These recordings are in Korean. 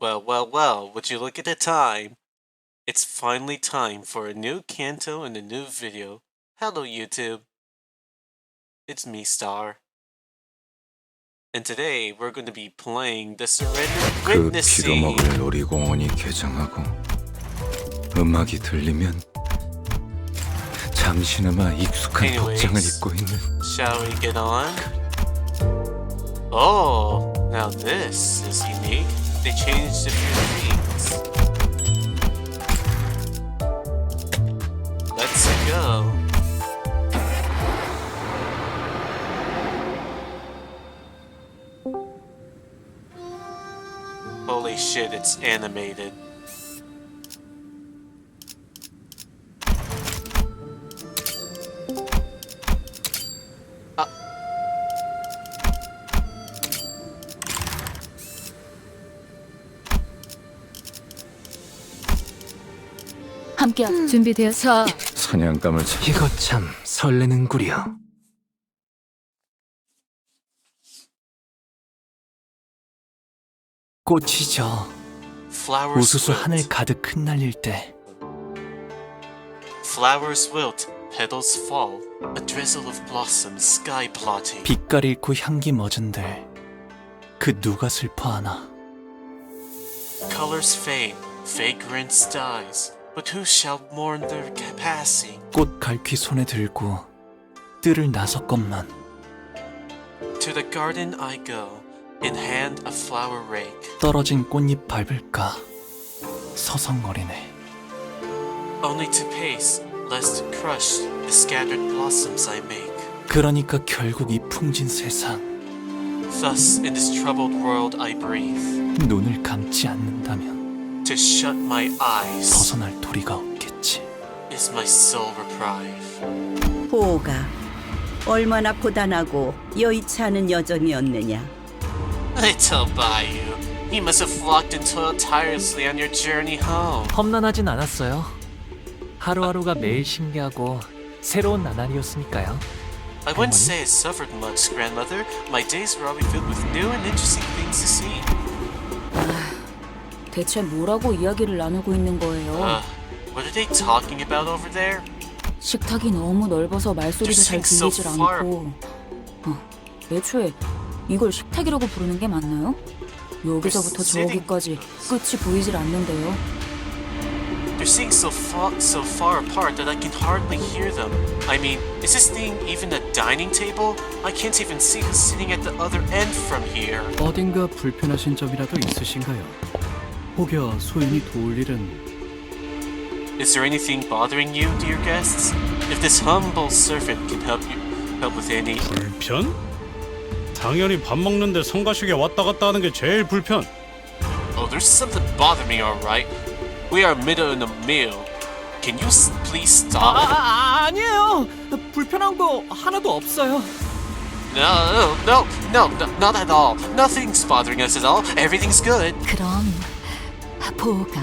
Well, would you look at the time? It's finally time for a new canto and a new video. Hello YouTube, it's me Star. And today we're going to be playing the Surrender 그 Witnessing. 빌어먹을 놀이공원이 개장하고 음악이 들리면 잠시나마 익숙한 복장을 입고 있는 Shall we get on? Oh, now this is unique. They changed a few things. Let's go. Holy shit, it's animated. 함께 준비되어서 사냥감을 찾... 이거 참 설레는구려. 꽃이 져 Flowers 우수수 wilt. 하늘 가득 흩날릴 때 Flowers wilt, petals fall. A drizzle of blossoms, sky blotting. 빛깔 잃고 향기 멎은들 그 누가 슬퍼하나. Colors fade, fragrance dies. But who shall mourn their passing? 꽃 갈퀴 손에 들고 뜰을 나섰건만 To the garden I go, in hand a flower rake. 떨어진 꽃잎 밟을까 서성거리네. Only to pace, lest to crush the scattered blossoms I make. 그러니까 결국 이 풍진 세상 Thus in this troubled world I breathe. 눈을 감지 않는다면 To shut my eyes 벗어날 도리가 없겠지. is my sole reprieve. 보호가 얼마나 고단하고 여의치 않은 여정이었느냐. Little Bayou, you must have walked and toiled tirelessly on your journey home. 험난하진 않았어요. 하루하루가 매일 신기하고 새로운 나날이었으니까요. I wouldn't say I suffered much, grandmother. My days were always filled with new and interesting things to see. 대체 뭐라고 이야기를 나누고 있는 거예요? What are they talking about over there? 식탁이 너무 넓어서 말소리도 잘 They're 들리질 so far. 않고 애초에 이걸 식탁이라고 부르는 게 맞나요? 여기서부터 sitting- 저기까지 끝이 보이질 않는데요. They're sitting so far apart that I can hardly hear them. I mean, is this thing even a dining table? I can't even see who's sitting at the other end from here. 어딘가 불편하신 점이라도 있으신가요? 혹여 소인이 도울 일은 Is there anything bothering you, dear guests? If this humble servant can help with any. 불편? 당연히 밥 먹는데 성가시게 왔다 갔다 하는 게 제일 불편. Oh, there's something bothering me, all right. We are middle in a meal. Can you please stop? 아니에요. 불편한 거 하나도 없어요. No, not at all. Nothing's bothering us at all. Everything's good. 그럼 보호가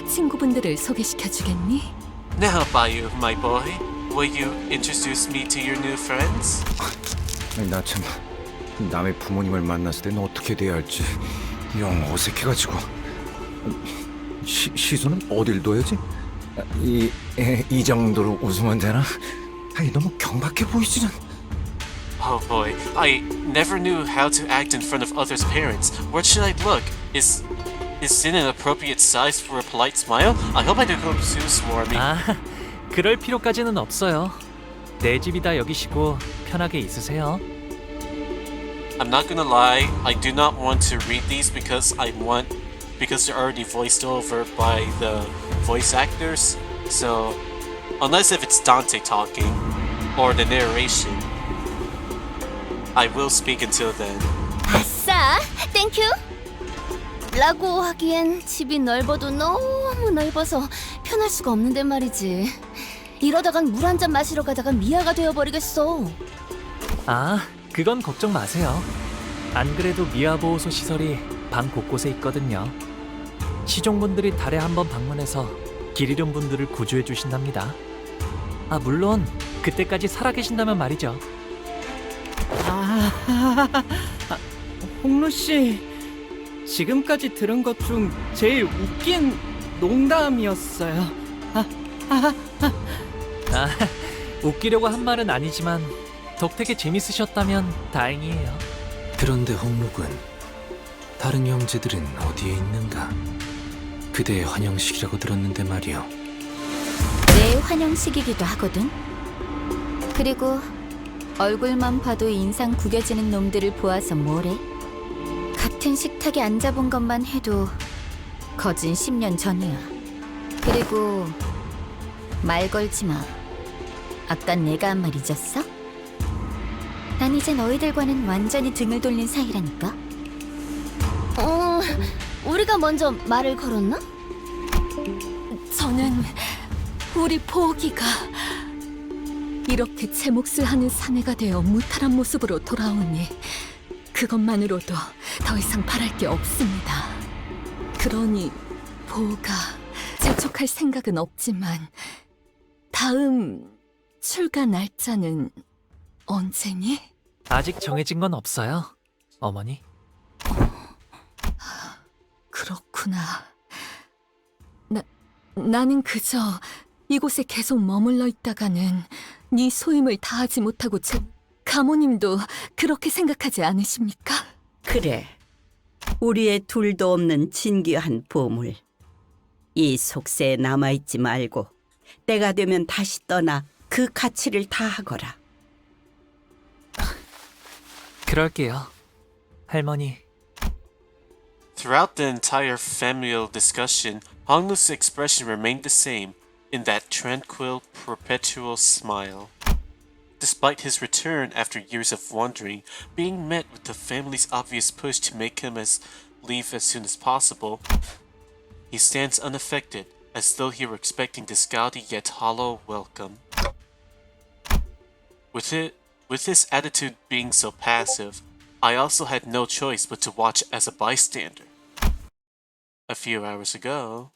친구분들을 소개시켜 주겠니? Now, Bayou, my boy, will you introduce me to your new friends? 나 참 남의 부모님을 만났을 땐 어떻게 돼야 할지 영 어색해가지고. 시선은 어딜 둬야지? 이 정도로 웃으면 되나? 아니 너무 경박해 보이지는. Oh boy, I never knew how to act in front of others' parents. Where should I look? Is it an appropriate size for a polite smile? I hope I don't go too swarmy. 아, 그럴 필요까지는 없어요. 내 집이다 여기시고 편하게 있으세요. I'm not gonna lie, I do not want to read these because they're already voiced over by the voice actors. So, unless if it's Dante talking or the narration, I will speak until then. 아싸, 땡큐. 라고 하기엔 집이 넓어도 너무 넓어서 편할 수가 없는데 말이지. 이러다간 물 한 잔 마시러 가다가 미아가 되어버리겠어. 아, 그건 걱정 마세요. 안 그래도 미아보호소 시설이 방 곳곳에 있거든요. 시종분들이 달에 한 번 방문해서 길 잃은 분들을 구조해 주신답니다. 아, 물론 그때까지 살아계신다면 말이죠. 홍루 씨, 지금까지 들은 것 중 제일 웃긴 농담이었어요. 웃기려고 한 말은 아니지만 덕택에 재밌으셨다면 다행이에요. 그런데 홍묵은 다른 형제들은 어디에 있는가? 그대의 환영식이라고 들었는데 말이오. 내 환영식이기도 하거든. 그리고 얼굴만 봐도 인상 구겨지는 놈들을 보아서 뭐래? 같은 식탁에 앉아본 것만 해도 거진 10년 전이야. 그리고 말 걸지 마. 아까 내가 한 말 잊었어? 난 이제 너희들과는 완전히 등을 돌린 사이라니까. 우리가 먼저 말을 걸었나? 저는 우리 보기가 이렇게 제 몫을 하는 사내가 되어 무탈한 모습으로 돌아오니 그것만으로도 더 이상 바랄 게 없습니다. 그러니 보가 재촉할 생각은 없지만 다음 출가 날짜는 언제니? 아직 정해진 건 없어요, 어머니. 그렇구나. 나는 그저 이곳에 계속 머물러 있다가는 네 소임을 다하지 못하고 가모님도 그렇게 생각하지 않으십니까? 그래. 우리의 둘도 없는 진귀한 보물. 이 속세에 남아있지 말고 때가 되면 다시 떠나 그 가치를 다하거라. 그럴게요, 할머니. Throughout the entire familial discussion, Honglu's expression remained the same, in that tranquil, perpetual smile. Despite his return after years of wandering, being met with the family's obvious push to make him leave as soon as possible, he stands unaffected, as though he were expecting this gaudy yet hollow welcome. With his attitude being so passive, I also had no choice but to watch as a bystander. A few hours ago,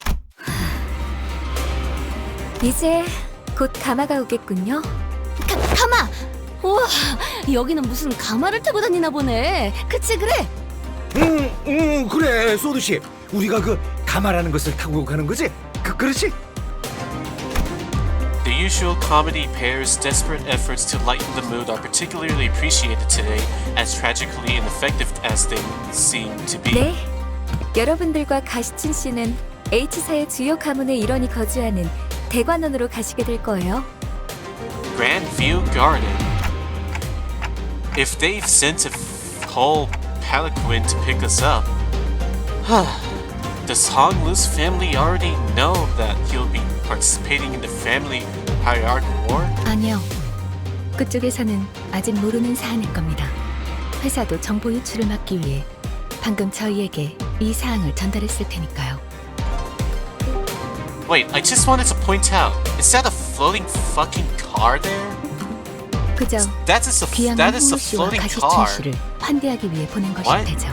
이제 곧 가마가 오겠군요. 가마! 우와, 여기는 무슨 가마를 타고 다니나 보네. 그치, 그래? 그래, 소두씨. 우리가 그 가마라는 것을 타고 가는 거지? 그렇지? the usual comedy pair's desperate efforts to lighten the mood are particularly appreciated today, as tragically ineffective as they seem to be. 네, 여러분들과 가시춘 씨는 H사의 주요 가문의 일원이 거주하는 대관원으로 가시게 될 거예요. Grandview Garden. If they've sent a whole palanquin to pick us up, does Honglu's family already know that he'll be participating in the family hierarchy war? 아니요. 그쪽에서는 아직 모르는 사안일 겁니다. 회사도 정보 유출을 막기 위해 방금 저희에게 이 사항을 전달했을 테니까요. Wait, I just wanted to point out, is that a floating fucking car there? 그저 That is 귀향한 a 홍루 씨와 floating 가시춘 car. 씨를 환대하기 위해 보낸 것일 What? 테죠.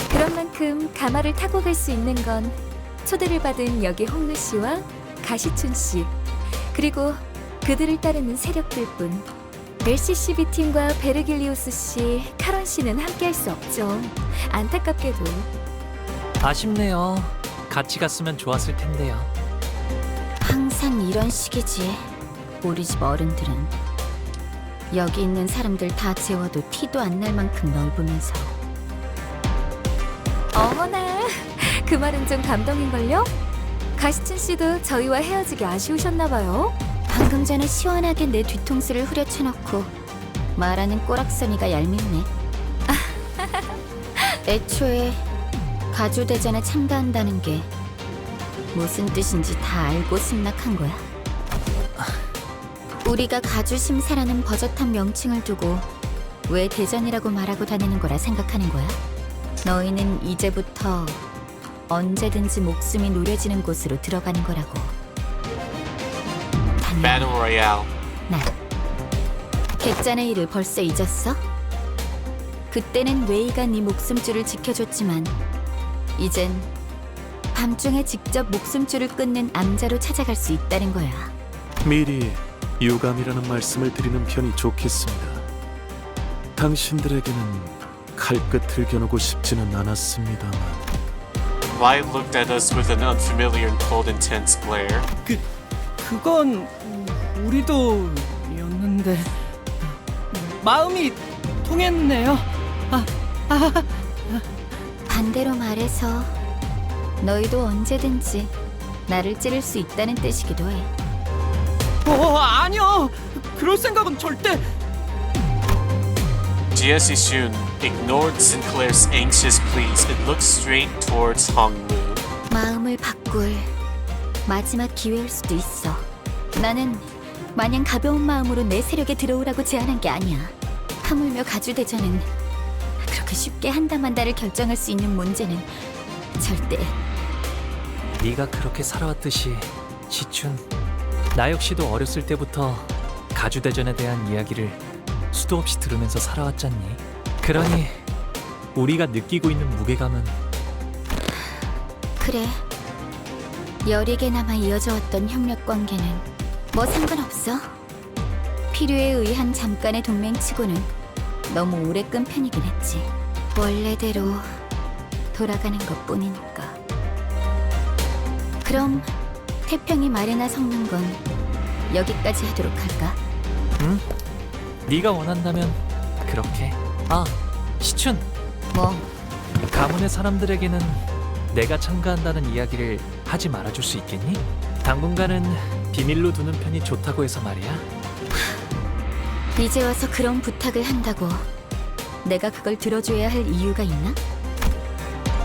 그런 만큼 가마를 타고 갈 수 있는 건 초대를 받은 여기 홍루 씨와 가시춘 씨, 그리고 그들을 따르는 세력들뿐. LCCB 팀과 베르길리우스 씨, 카론 씨는 함께할 수 없죠. 안타깝게도. 아쉽네요. 같이 갔으면 좋았을 텐데요. 항상 이런 식이지. 우리 집 어른들은 여기 있는 사람들 다 재워도 티도 안 날 만큼 넓으면서. 어머나, 그 말은 좀 감동인걸요? 가시춘 씨도 저희와 헤어지기 아쉬우셨나 봐요. 방금 전에 시원하게 내 뒤통수를 후려쳐놓고 말하는 꼬락서니가 얄밉네. 애초에 가주대전에 참가한다는 게 무슨 뜻인지 다 알고 승낙한 거야. 우리가 가주심사라는 버젓한 명칭을 두고 왜 대전이라고 말하고 다니는 거라 생각하는 거야? 너희는 이제부터 언제든지 목숨이 노려지는 곳으로 들어가는 거라고. Battle Royale. 나 객잔의 일을 벌써 잊었어? 그때는 웨이가 네 목숨줄을 지켜줬지만 이젠 밤중에 직접 목숨줄을 끊는 암자로 찾아갈 수 있다는 거야. 미리 유감이라는 말씀을 드리는 편이 좋겠습니다. 당신들에게는 칼끝을 겨누고 싶지는 않았습니다만 Y looked at us with an unfamiliar and cold, intense glare. 그건 우리도 였는데 마음이 통했네요. 반대로 말해서 너희도 언제든지 나를 찌를 수 있다는 뜻이기도 해. 아니요. 그럴 생각은 절대. GSE Shun ignored Sinclair's anxious pleas and looked straight towards Honglu. 마음을 바꿀 마지막 기회일 수도 있어. 나는 마냥 가벼운 마음으로 내 세력에 들어오라고 제안한 게 아니야. 하물며 가주대전은 그렇게 쉽게 한다만다를 결정할 수 있는 문제는 절대. 네가 그렇게 살아왔듯이 시춘, 나 역시도 어렸을 때부터 가주대전에 대한 이야기를 수도 없이 들으면서 살아왔잖니. 그러니 우리가 느끼고 있는 무게감은 그래. 여리게나마 이어져 왔던 협력 관계는 뭐 상관없어. 필요에 의한 잠깐의 동맹치고는 너무 오래 끈 편이긴 했지. 원래대로 돌아가는 것뿐이니까. 그럼 태평이 말이나 섞는 건 여기까지 하도록 할까? 응? 네가 원한다면 그렇게. 아, 시춘. 뭐? 가문의 사람들에게는 내가 참가한다는 이야기를 하지 말아줄 수 있겠니? 당분간은 비밀로 두는 편이 좋다고 해서 말이야. 이제 와서 그런 부탁을 한다고 내가 그걸 들어줘야 할 이유가 있나?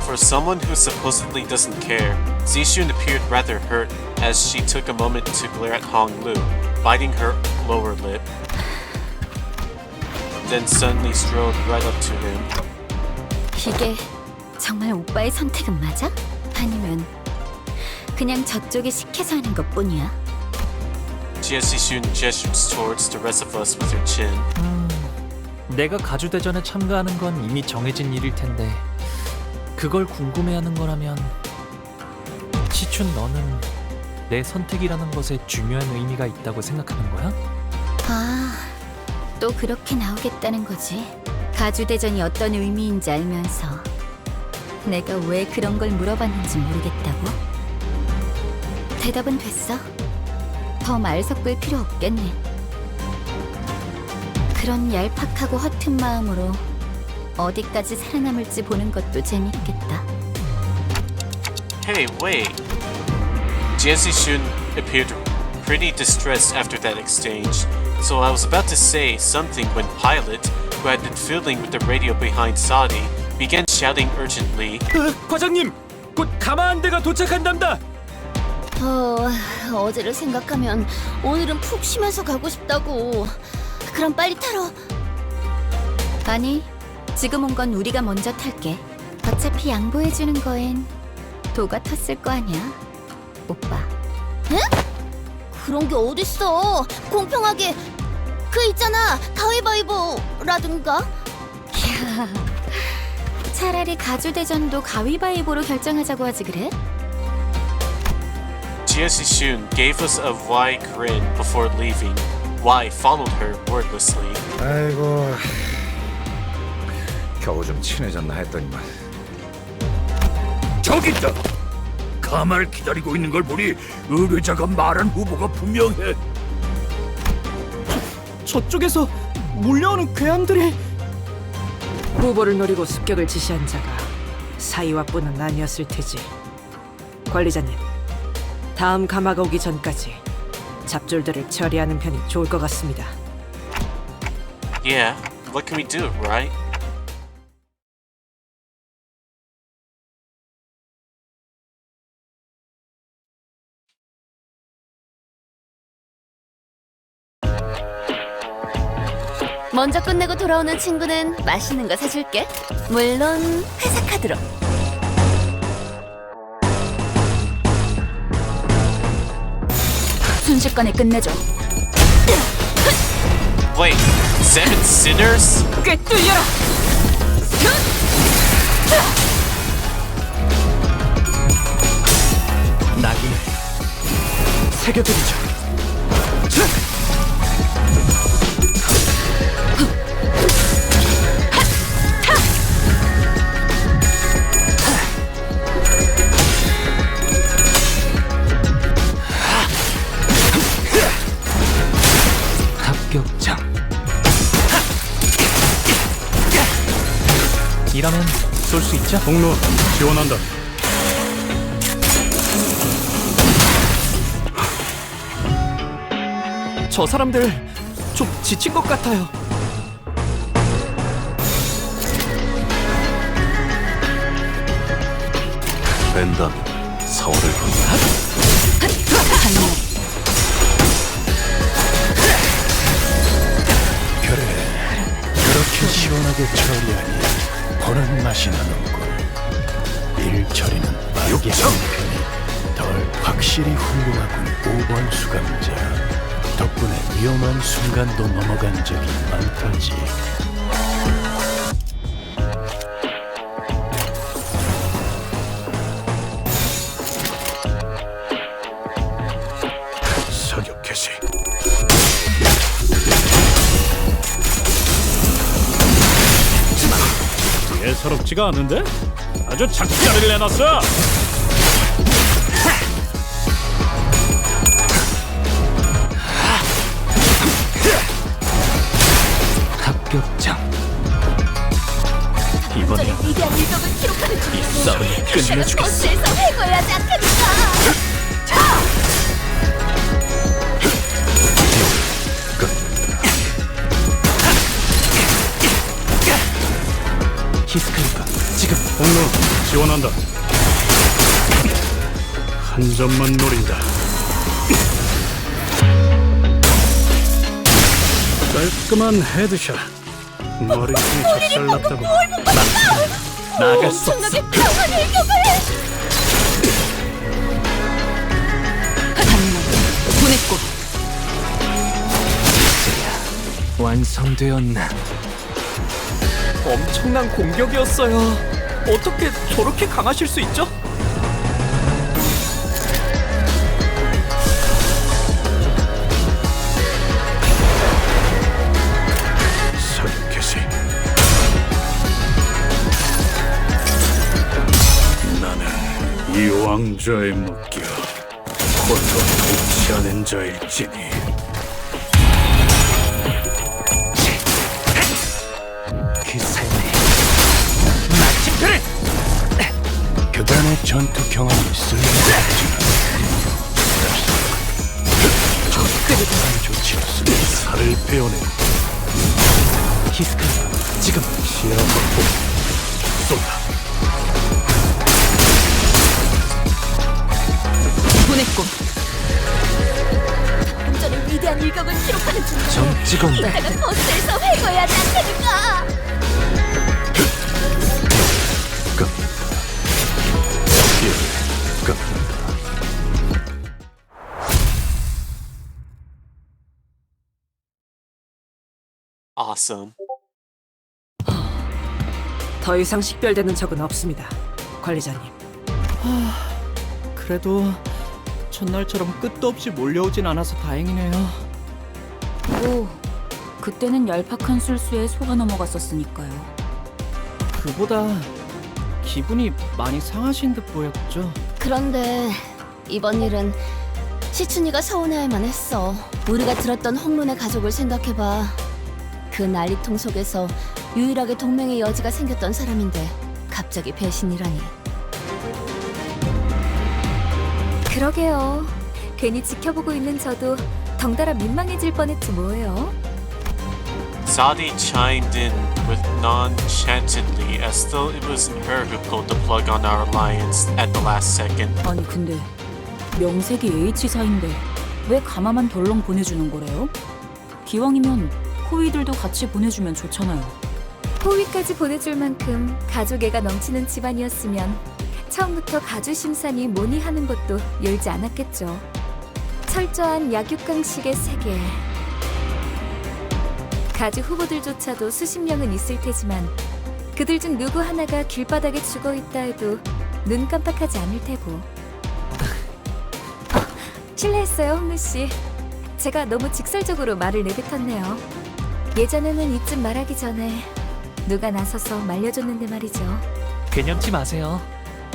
For someone who supposedly doesn't care, Zishun appeared rather hurt as she took a moment to glare at Honglu, biting her lower lip. Then suddenly strode right up to him. 이게 정말 오빠의 선택은 맞아? 아니면 그냥 저쪽이 시켜서 하는 것뿐이야? GSE Shun gestures towards the rest of us with her chin. 내가 가주대전에 참가하는 건 이미 정해진 일일 텐데 그걸 궁금해하는 거라면 시춘, 너는 내 선택이라는 것에 중요한 의미가 있다고 생각하는 거야? 아, 또 그렇게 나오겠다는 거지. 가주대전이 어떤 의미인지 알면서 내가 왜 그런 걸 물어봤는지 모르겠다고? 대답은 됐어. 더 말 섞을 필요 없겠네. 그런 얄팍하고 허튼 마음으로 어디까지 살아남을지 보는 것도 재밌겠다. Hey, wait. GSE Shun appeared pretty distressed after that exchange, so I was about to say something when Pilot, who had been fiddling with the radio behind Saudi, began shouting urgently. 과장님! 곧 가마한대가 도착한답니다! 어제를 생각하면 오늘은 푹 쉬면서 가고 싶다고. 그럼 빨리 타러. 아니, 지금 온 건 우리가 먼저 탈게. 어차피 양보해주는 거엔 도가 텄을 거 아니야, 오빠. 그런 게 어딨어. 공평하게. 그 있잖아, 가위바위보라든가. 야, 차라리 가주대전도 가위바위보로 결정하자고 하지 그래? GSE Shun gave us a wide grin before leaving. Y followed her wordlessly. 아이고, 겨우 좀 친해졌나 했더니만. 저기 있다. 가마를 기다리고 있는 걸 보니 의뢰자가 말한 후보가 분명해. 저쪽에서 몰려오는 괴함들이. 후보를 노리고 습격을 지시한 자가 사이와뿐은 아니었을 테지. 관리자님, 다음 가마가 오기 전까지 잡졸들을 처리하는 편이 좋을 것 같습니다. Yeah, what can we do, right? 먼저 끝내고 돌아오는 친구는 맛있는 거 사줄게. 물론 회사 카드로. 순식간에 끝내줘. Wait, 7 sinners? 꿰뚫려라! 낙인을 새겨드리죠. 이러면 쏠 수 있죠? 통로 지원한다. 저 사람들 좀 지친 것 같아요. 된다면 사월을 보내. 그렇게 시원하게 처리하니 보는 맛이 나는군. 일 처리는 빠르게 하는 편이 덜 확실히 훌륭하군. 5번 수감자 덕분에 위험한 순간도 넘어간 적이 많다지. 사격 개시. 예사롭지가 않은데? 아주 작자를 내놨어. 합격장. 이번엔 위대한 일격을 기록하는 중. 이 싸움을 끝내주겠어. 버스에서 해고해야 하지 않겠는가? 히스클리프 지금. 통로 지원한다. 한 점만 노린다. 깔끔한 헤드샷. 머리통이 작살났다고. 나갈 수 없어. 엄청나게 강한 일격을. 보냈고. 완성되었나? 엄청난 공격이었어요. 어떻게 저렇게 강하실 수 있죠? 사격 개시. 나는 이 왕좌에 묶여 홀로 통치하는 자일지니. 그 삶에 마침표를! 그간의 전투 경험이 쓸모가 없지만 적극적인 조치였으니 살을 베어내. 히스클리프 지금. 시야 확보. 쏜다. 보냈고. 방금 전에 위대한 일격을 기록하는 중. 점 찍었네. 이따가 버스에서 해고해야 하지 않겠는가? Awesome. 더 이상 식별되는 적은 없습니다, 관리자님. 그래도 첫날처럼 끝도 없이 몰려오진 않아서 다행이네요. 오, 그때는 얄팍한 술수에 속아 넘어갔었으니까요. 그보다 기분이 많이 상하신 듯 보였죠. 그런데 이번 일은 시춘이가 서운해할 만했어. 우리가 들었던 홍론의 가족을 생각해봐. 그 난리통 속에서 유일하게 동맹의 여지가 생겼던 사람인데 갑자기 배신이라니. 그러게요. 괜히 지켜보고 있는 저도 덩달아 민망해질 뻔했지 뭐예요. Zadi chimed in with non-chantedly as though it was her who pulled the plug on our alliance at the last second. 아니 근데 명색이 H사인데 왜 가마만 덜렁 보내주는 거래요? 기왕이면 호위들도 같이 보내주면 좋잖아요. 호위까지 보내줄 만큼 가족애가 넘치는 집안이었으면 처음부터 가주 심산이 뭐니 하는 것도 열지 않았겠죠. 철저한 약육강식의 세계. 가주 후보들조차도 수십 명은 있을 테지만 그들 중 누구 하나가 길바닥에 죽어 있다 해도 눈 깜빡하지 않을 테고. 실례했어요, 홍루 씨. 제가 너무 직설적으로 말을 내뱉었네요. 예전에는 이쯤 말하기 전에 누가 나서서 말려줬는데 말이죠. 개념치 마세요.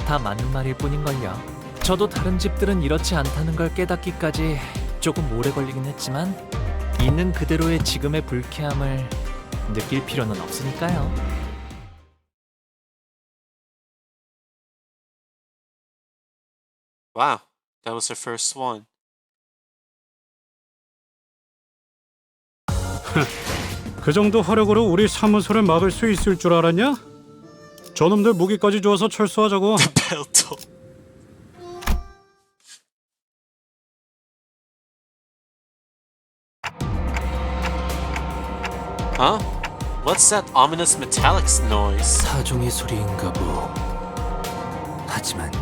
다 맞는 말일 뿐인걸요. 저도 다른 집들은 이렇지 않다는 걸 깨닫기까지 조금 오래 걸리긴 했지만 있는 그대로의 지금의 불쾌함을 느낄 필요는 없으니까요. Wow, that was her first one. 그 정도 화력으로 우리 사무소를 막을 수 있을 줄 알았냐? 저놈들 무기까지 주어서 철수하자고. Pelto. Huh? What's that ominous metallic noise? 사종의 소리인가 보. 하지만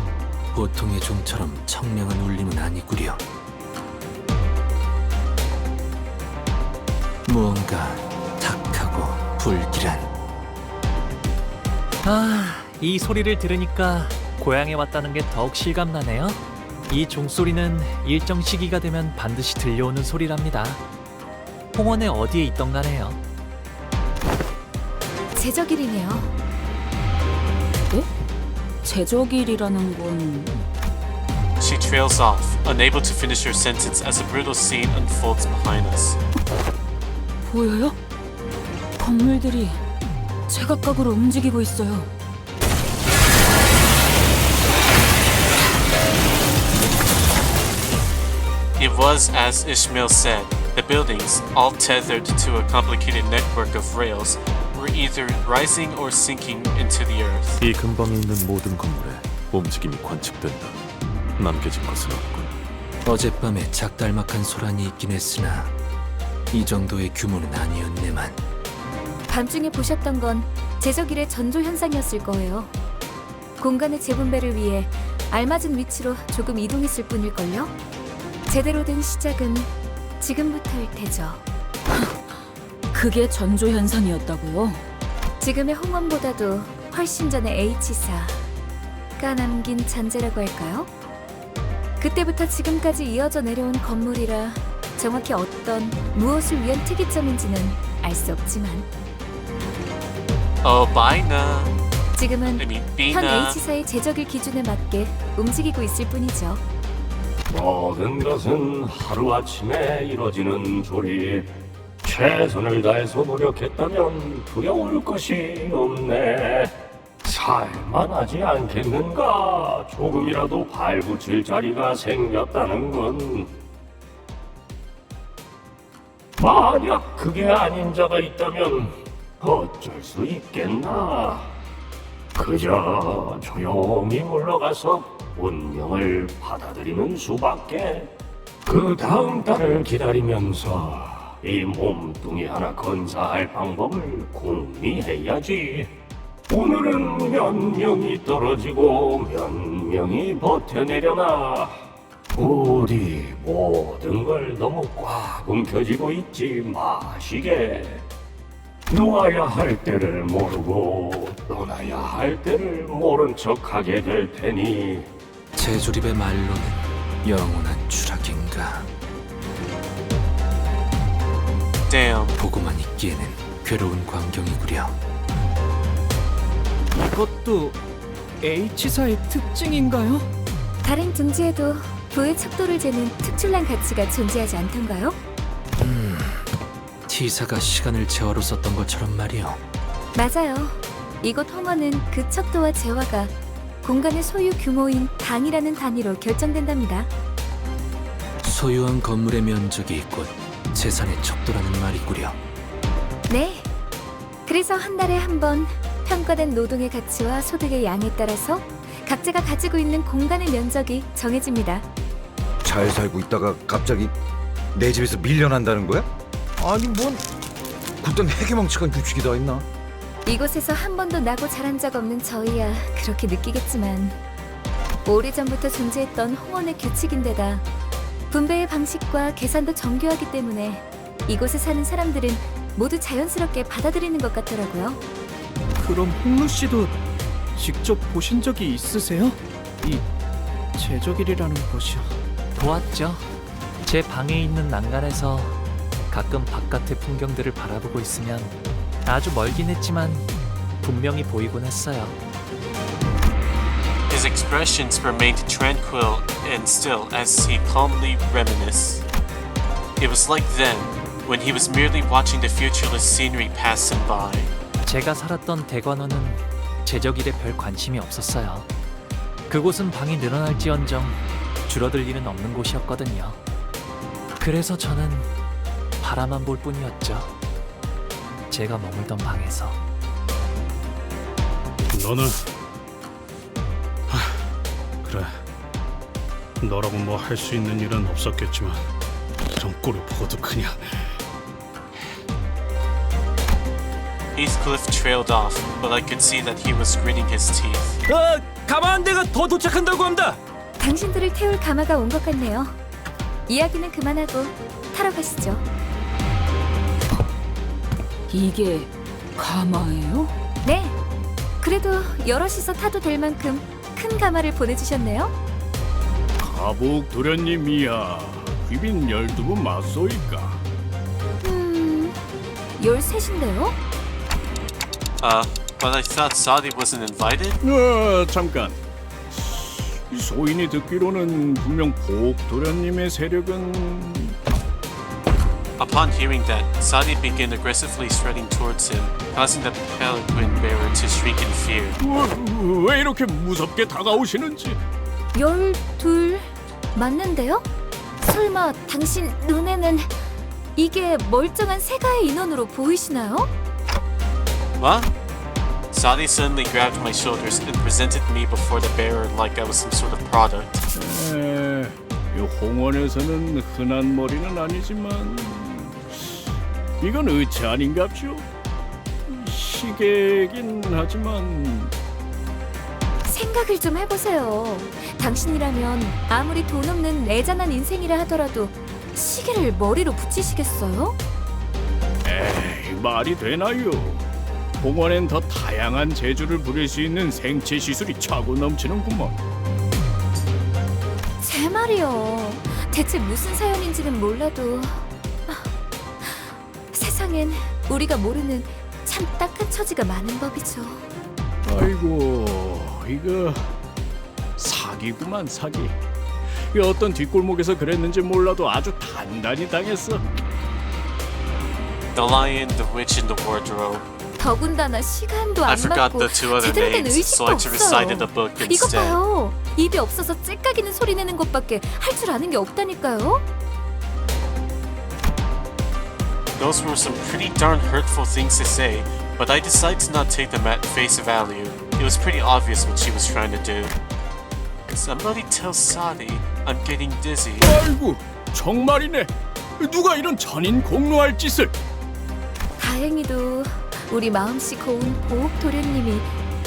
보통의 종처럼 청량한 울림은 아니구려. 무언가 탁하고 불길한. 아, 이 소리를 들으니까 고향에 왔다는 게 더욱 실감나네요. 이 종소리는 일정 시기가 되면 반드시 들려오는 소리랍니다. 홍원의 어디에 있던 가네요. 제적일이네요. 네? 제적일이라는 건... She trails off, unable to finish her sentence as a brutal scene unfolds behind us. 보여요? 건물들이 제각각으로 움직이고 있어요. It was as Ishmael said. The buildings, all tethered to a complicated network of rails, were either rising or sinking into the earth. 이 근방에 있는 모든 건물에 움직임이 관측된다. 남겨진 것은 없군. 어젯밤에 작달막한 소란이 있긴 했으나 이 정도의 규모는 아니었네만. 밤중에 보셨던 건 제적일의 전조 현상이었을 거예요. 공간의 재분배를 위해 알맞은 위치로 조금 이동했을 뿐일걸요? 제대로 된 시작은 지금부터일 테죠. 그게 전조 현상이었다고요? 지금의 홍원보다도 훨씬 전에 H사가 남긴 잔재라고 할까요? 그때부터 지금까지 이어져 내려온 건물이라 정확히 어떤 무엇을 위한 특이점인지는 알 수 없지만 Bina. 지금은 I mean, 현 Bina. H사의 제적일 기준에 맞게 움직이고 있을 뿐이죠. 모든 것은 하루아침에 이뤄지는 조리. 최선을 다해서 노력했다면 두려울 것이 없네. 살만하지 않겠는가? 조금이라도 발붙일 자리가 생겼다는 건. 만약 그게 아닌 자가 있다면 어쩔 수 있겠나? 그저 조용히 물러가서 운명을 받아들이는 수밖에. 그 다음 달을 기다리면서 이 몸뚱이 하나 건사할 방법을 궁리해야지. 오늘은 몇 명이 떨어지고 몇 명이 버텨내려나. 부디 모든 걸 너무 꽉 움켜쥐고 있지 마시게. 놓아야 할 때를 모르고 떠나야 할 때를 모른 척하게 될 테니. 제조립의 말로는 영원한 추락인가. Damn. 보고만 있기에는 괴로운 광경이구려. 이것도 H사의 특징인가요? 다른 둥지에도 부의 척도를 재는 특출난 가치가 존재하지 않던가요? T사가 시간을 제어로 썼던 것처럼 말이오. 맞아요. 이곳 홍어는 그 척도와 재화가 공간의 소유 규모인 당이라는 단위로 결정된답니다. 소유한 건물의 면적이 곧 재산의 척도라는 말이구려. 네. 그래서 한 달에 한 번 평가된 노동의 가치와 소득의 양에 따라서 각자가 가지고 있는 공간의 면적이 정해집니다. 잘 살고 있다가 갑자기 내 집에서 밀려난다는 거야? 아니 뭔 그땐 해괴망측한 규칙이 다 있나? 이곳에서 한 번도 나고 자란 적 없는 저희야 그렇게 느끼겠지만 오래전부터 존재했던 홍원의 규칙인데다 분배의 방식과 계산도 정교하기 때문에 이곳에 사는 사람들은 모두 자연스럽게 받아들이는 것 같더라고요. 그럼 홍루 씨도 직접 보신 적이 있으세요? 이 제적일이라는 것이요. 보았죠. 제 방에 있는 난간에서 가끔 바깥의 풍경들을 바라보고 있으면 아주 멀긴 했지만 분명히 보이곤 했어요. His expressions remained tranquil and still as he calmly reminisced. It was like then, when he was merely watching the futureless scenery pass him by. 제가 살았던 대관원은 제적일에 별 관심이 없었어요. 그곳은 방이 늘어날지언정 줄어들 일은 없는 곳이었거든요. 그래서 저는 바라만 볼 뿐이었죠. 제가 머물던 방에서. 너는 그래. 너라고 뭐 할 수 있는 일은 없었겠지만 이런 꼴을 보고도 그냥. Heathcliff trailed off, but I could see that he was gritting his teeth. 가마 한 대가 더 도착한다고 합니다. 당신들을 태울 가마가 온 것 같네요. 이야기는 그만하고 타러 가시죠. 이게 가마예요? 네. 그래도 여럿이서 타도 될 만큼 큰 가마를 보내주셨네요. 가복 도련님이야. 귀빈 12분 맞소이까. 13인데요? But I thought Sadi wasn't invited? 잠깐. 소인이 듣기로는 분명 복 도련님의 세력은... Upon hearing that, Sadi began aggressively strutting towards him, causing the palanquin bearer to shriek in fear. 왜 이렇게 무섭게 다가오시는지. 12 맞는데요? 설마 당신 눈에는 이게 멀쩡한 세가의 인원으로 보이시나요? What? Sadi suddenly grabbed my shoulders and presented me before the bearer like I was some sort of product. 이 홍원에서는 흔한 머리는 아니지만 이건 의체 아닌갑죠? 시계긴 하지만 생각을 좀 해보세요. 당신이라면 아무리 돈 없는 애잔한 인생이라 하더라도 시계를 머리로 붙이시겠어요? 에이, 말이 되나요? 홍원엔 더 다양한 재주를 부릴 수 있는 생체 시술이 차고 넘치는구먼. 제 말이요. 대체 무슨 사연인지는 몰라도 세상엔 우리가 모르는 참 딱한 처지가 많은 법이죠. 아이고, 이거 사기구만 사기. 이 어떤 뒷골목에서 그랬는지 몰라도 아주 단단히 당했어. The Lion, the Witch, and the Wardrobe. 더군다나 시간도 I 안 forgot 맞고 the two other 제대로 된 names, 의식도 so I recited the 없어요. book 이것 instead. 봐요. 입이 없어서 째까기는 소리 내는 것밖에 할 줄 아는 게 없다니까요. Those were some pretty darn hurtful things to say, but I decided to not take them at face value. It was pretty obvious what she was trying to do. Somebody tell Sadi I'm getting dizzy. 아이고, 정말이네. 누가 이런 전인 공로할 짓을. 다행히도 우리 마음씨 고운 보옥 도련님이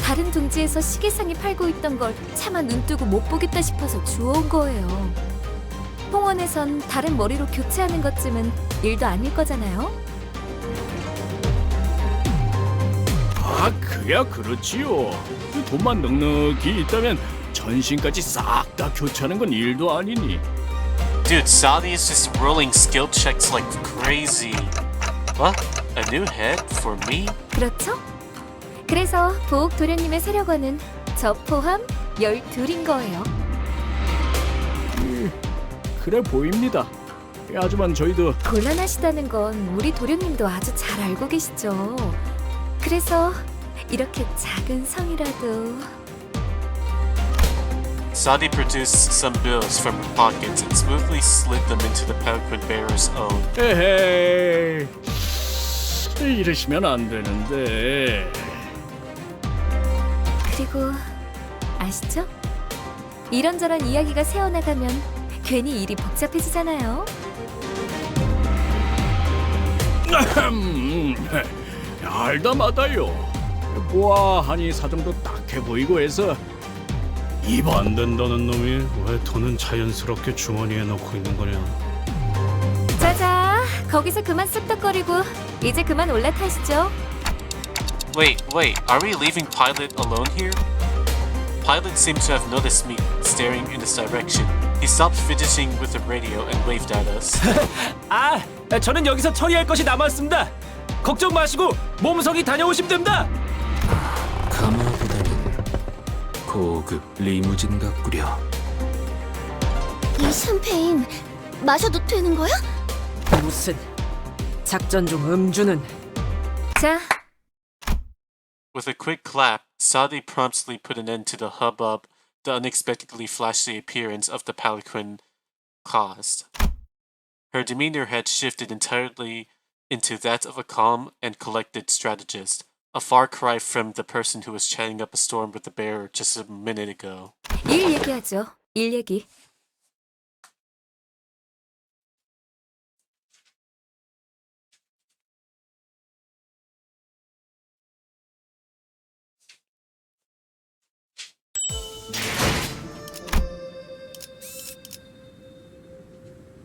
다른 둥지에서 시계상이 팔고 있던 걸 차마 눈뜨고 못 보겠다 싶어서 주워온 거예요. 홍원에선 다른 머리로 교체하는 것쯤은 일도 아닐 거잖아요. 아, 그야 그렇지요. 돈만 넉넉히 있다면 전신까지 싹 다 교체하는 건 일도 아니니. Dude, Sadi is just rolling skill checks like crazy. What? A new head for me? 그렇죠? 그래서 보옥 도련님의 세력원은 저 포함 12인 거예요. 그래 보입니다. 하지만 저희도 곤란하시다는 건 우리 도련님도 아주 잘 알고 계시죠. 그래서 이렇게 작은 성이라도 Sadi produced some bills from her pockets and smoothly slid them into the palanquin bearer's own. 에헤이, 이러시면 안 되는데. 그리고 아시죠? 이런저런 이야기가 새어나가면 괜히 일이 복잡해지잖아요. 알다마다요. 보아하니 사정도 딱해 보이고 해서. 입 안 된다는 놈이 왜 돈은 자연스럽게 주머니에 넣고 있는 거냐. 자자, 거기서 그만 쑥덕거리고 이제 그만 올라타시죠. Wait, are we leaving Pilot alone here? Pilot seemed to have noticed me staring in this direction. He stopped fidgeting with the radio and waved at us. 저는 여기서 처리할 것이 남았습니다. 걱정 마시고 몸성이 다녀오시면 됩니다. 가마보다는 고급 리무진 같구려. 이 샴페인 마셔도 되는 거야? 무슨 작전 중 음주는. 자, With a quick clap, Sadi promptly put an end to the hubbub the unexpectedly flashy appearance of the palanquin caused. Her demeanor had shifted entirely into that of a calm and collected strategist, a far cry from the person who was chatting up a storm with the bearer just a minute ago. 일 얘기하죠. 일 얘기.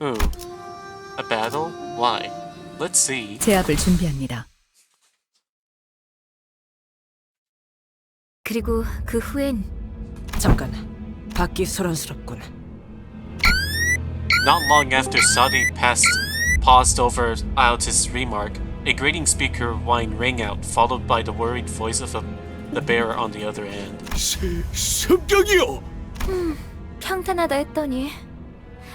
Ooh. A battle? Why? Let's see. 제압을 준비합니다. 그리고 그 후엔 잠깐, 받기 소란스럽군. Not long after Sadi paused over Altus' remark, a grating speaker whine rang out, followed by the worried voice of the bearer on the other end. 습격이요! 평탄하다 했더니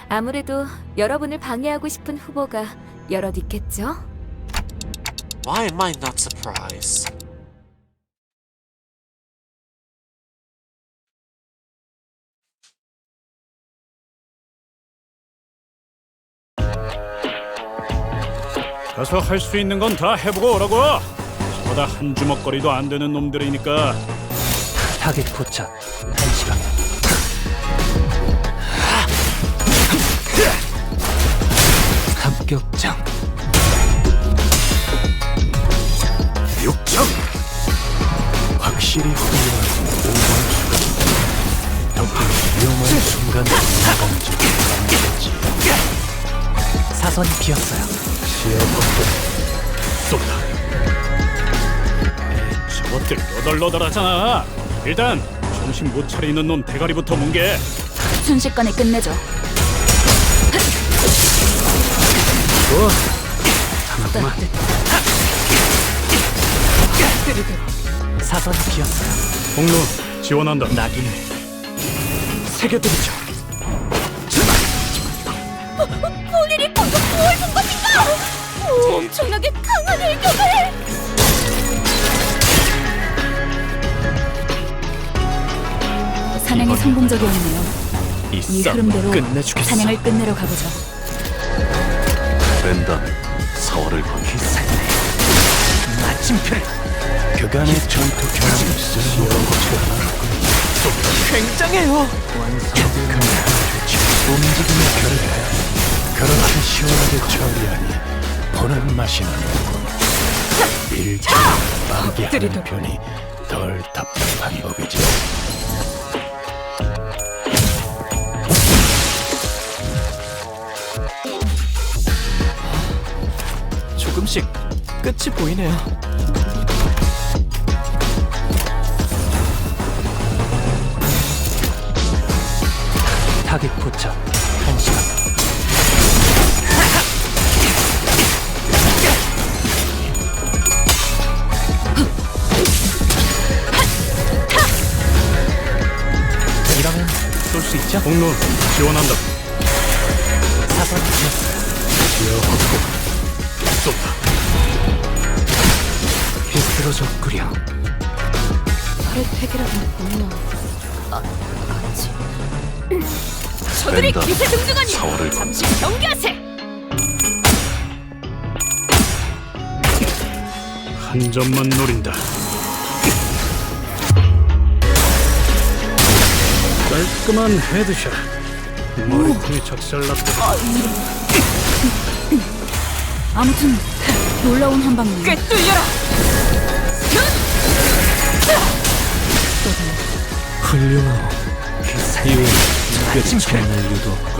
아무래도 여러분을 방해하고 싶은 후보가 여럿 있겠죠? Why am I not surprised? 가서 할 수 있는 건 다 해보고 오라고. 저보다 한 주먹거리도 안 되는 놈들이니까. 타겟 포착 1시간. 합격장. 6점. 확실히 훌륭한 5번 수가. 덕분에 위험한 순간에 나가는 적이 많겠지. 사선이 비었어요. 시야 확보. 쏜다. 저것들 너덜너덜하잖아. 일단 정신 못 차리는 놈 대가리부터 뭉개. 순식간에 끝내죠. 좋아. 하나구만. 사선이 비었어요. 공로 지원한다. 낙인을 새겨드리죠. 본인이 방금 뭘 본 겁니까? 엄청나게 강한 일격을! 사냥이 성공적이었네요. 이 흐름대로 끝내주겠어. 사냥을 끝내러 가보죠. 벤담 사활을 건기. 마침표를. 그간의 전투 경험이 있으니 굉장해요. 완성된 조치 움직임의 결과야. 그렇게 시원하게 처리하니 보는 맛이 나는군. 일장 방기하는 편이 덜 답답한 법이지. 조금씩 끝이 보이네요. 타겟 포착 1시간. 이러면 쏠 수 있죠? 공로 지원한다. 사선이 비었어요. 시야 확보. 쏜다. 비뚤어졌구려. 팩이라도 없나? 같이. 저들이 벤담 기세 등등하니 사활을 건기. 잠시 경계하세! 한 점만 노린다. 깔끔한 헤드샷. 머리통이 작살났다. 아무튼 놀라운 한방이네요. 꿰뚫려라! 훌륭하고 그 사이에 특별히 전할 이유도 없군.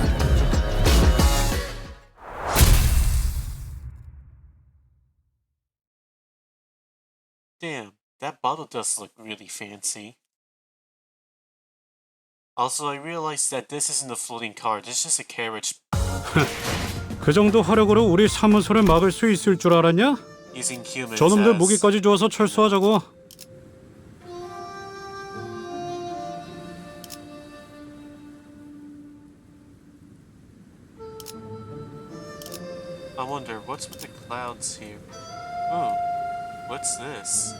Damn, that bottle does look really fancy. Also, I realized that this isn't a floating car, this is just a carriage 그 정도 화력으로 우리 사무소를 막을 수 있을 줄 알았냐? using humans 저놈들 as... 무기까지 주어서 철수하자고. I wonder, what's with the clouds here? Ooh, what's this?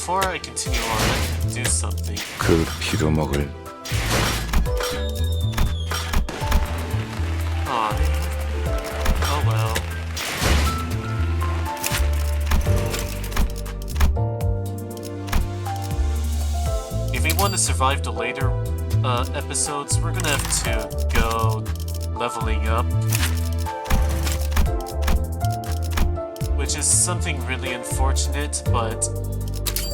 before I continue on, I can do something. 그 빌어먹을 Aw. Oh well. If we want to survive the later episodes, we're gonna have to go leveling up. Which is something really unfortunate, but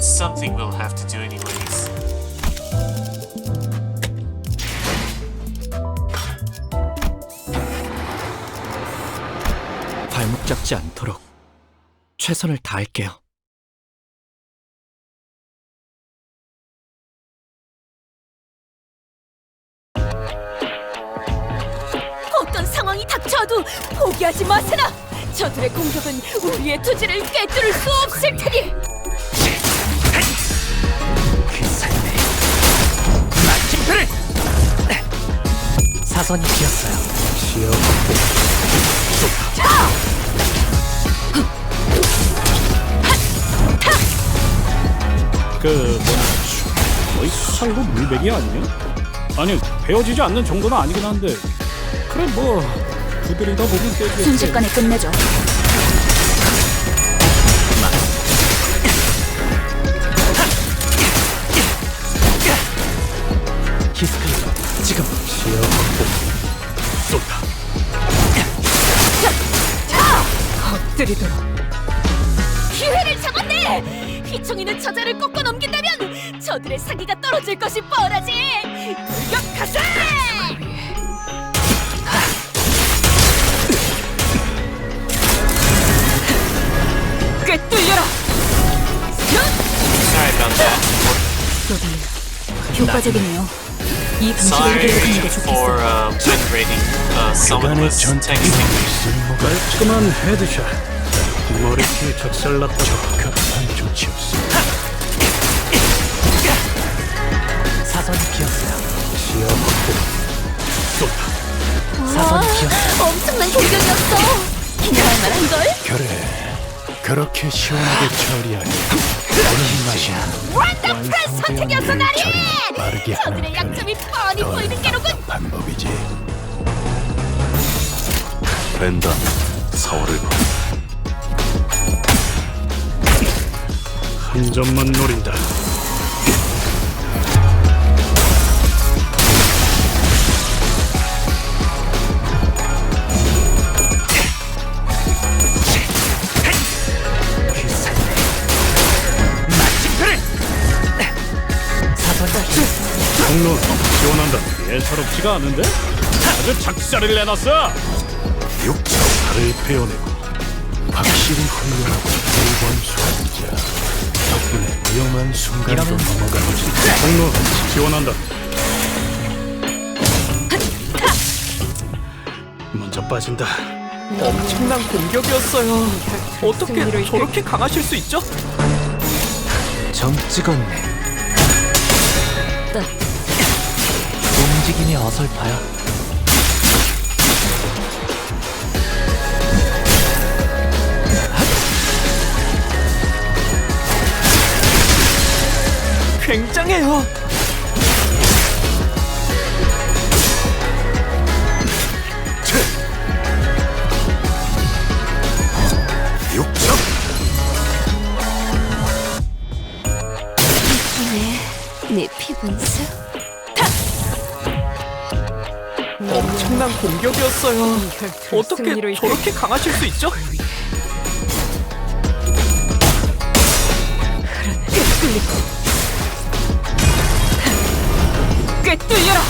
something we'll have to do anyways. 발목 잡지 않도록 최선을 다할게요. 어떤 상황이 닥쳐도 포기하지 마세라. 저들의 공격은 우리의 투지를 꿰뚫을 수 없을 테니. 마침표를! 사선이 비었어요. 그 거의 칼로 물베기 아니냐? 아니 베어지지 않는 정도는 아니긴 한데 그래 뭐 두드리다 보면 깨지겠지. 순식간에 끝내죠. 히스클 지금 쏜다. 엎드리도록. 기회를 잡았네. 휘청이는 저자를 꺾어 넘긴다면 저들의 사기가 떨어질 것이 뻔하지. 공격하세! 꿰뚫려라. Sorry about that. 효과적이네요. 이 Sorry 방식을 이용하는 게 for 좋겠어요. generating someone was texting. 깔끔한 헤드샷. 머리띠 작살났다. 적합한 조치였어. 사선이 비었어요. 시야 확보. 쏜다. 사선이 비었어요. 엄청난 공격이었어. 기대할 만한걸? 그래, 그렇게 시원하게 처리하니 오는 맛이야. 원더풀한 선택이었어 나리! 빠르게 하는 저들의 약점이 뻔히 보이는 게로군. 방법이지. 벤다, 사월을 봐. 한 점만 노린다. 경로 지원한다. 예사롭지가 않은데? 아주 작살을 내놨어. 육체를 베어내고 확실히 훌륭하고 일본 수행자 덕분에 위험한 순간도 넘어가지. 경로 지원한다. 먼저 빠진다. 엄청난 공격이었어요. 어떻게 저렇게 강하실 수 있죠? 정 찍었네. 움직임이 어설퍼요. 굉장해요. 육적. 네 피분수. 엄청난 공격이었어요. 어떻게 저렇게 강하실 수 있죠? 꿰뚫려라.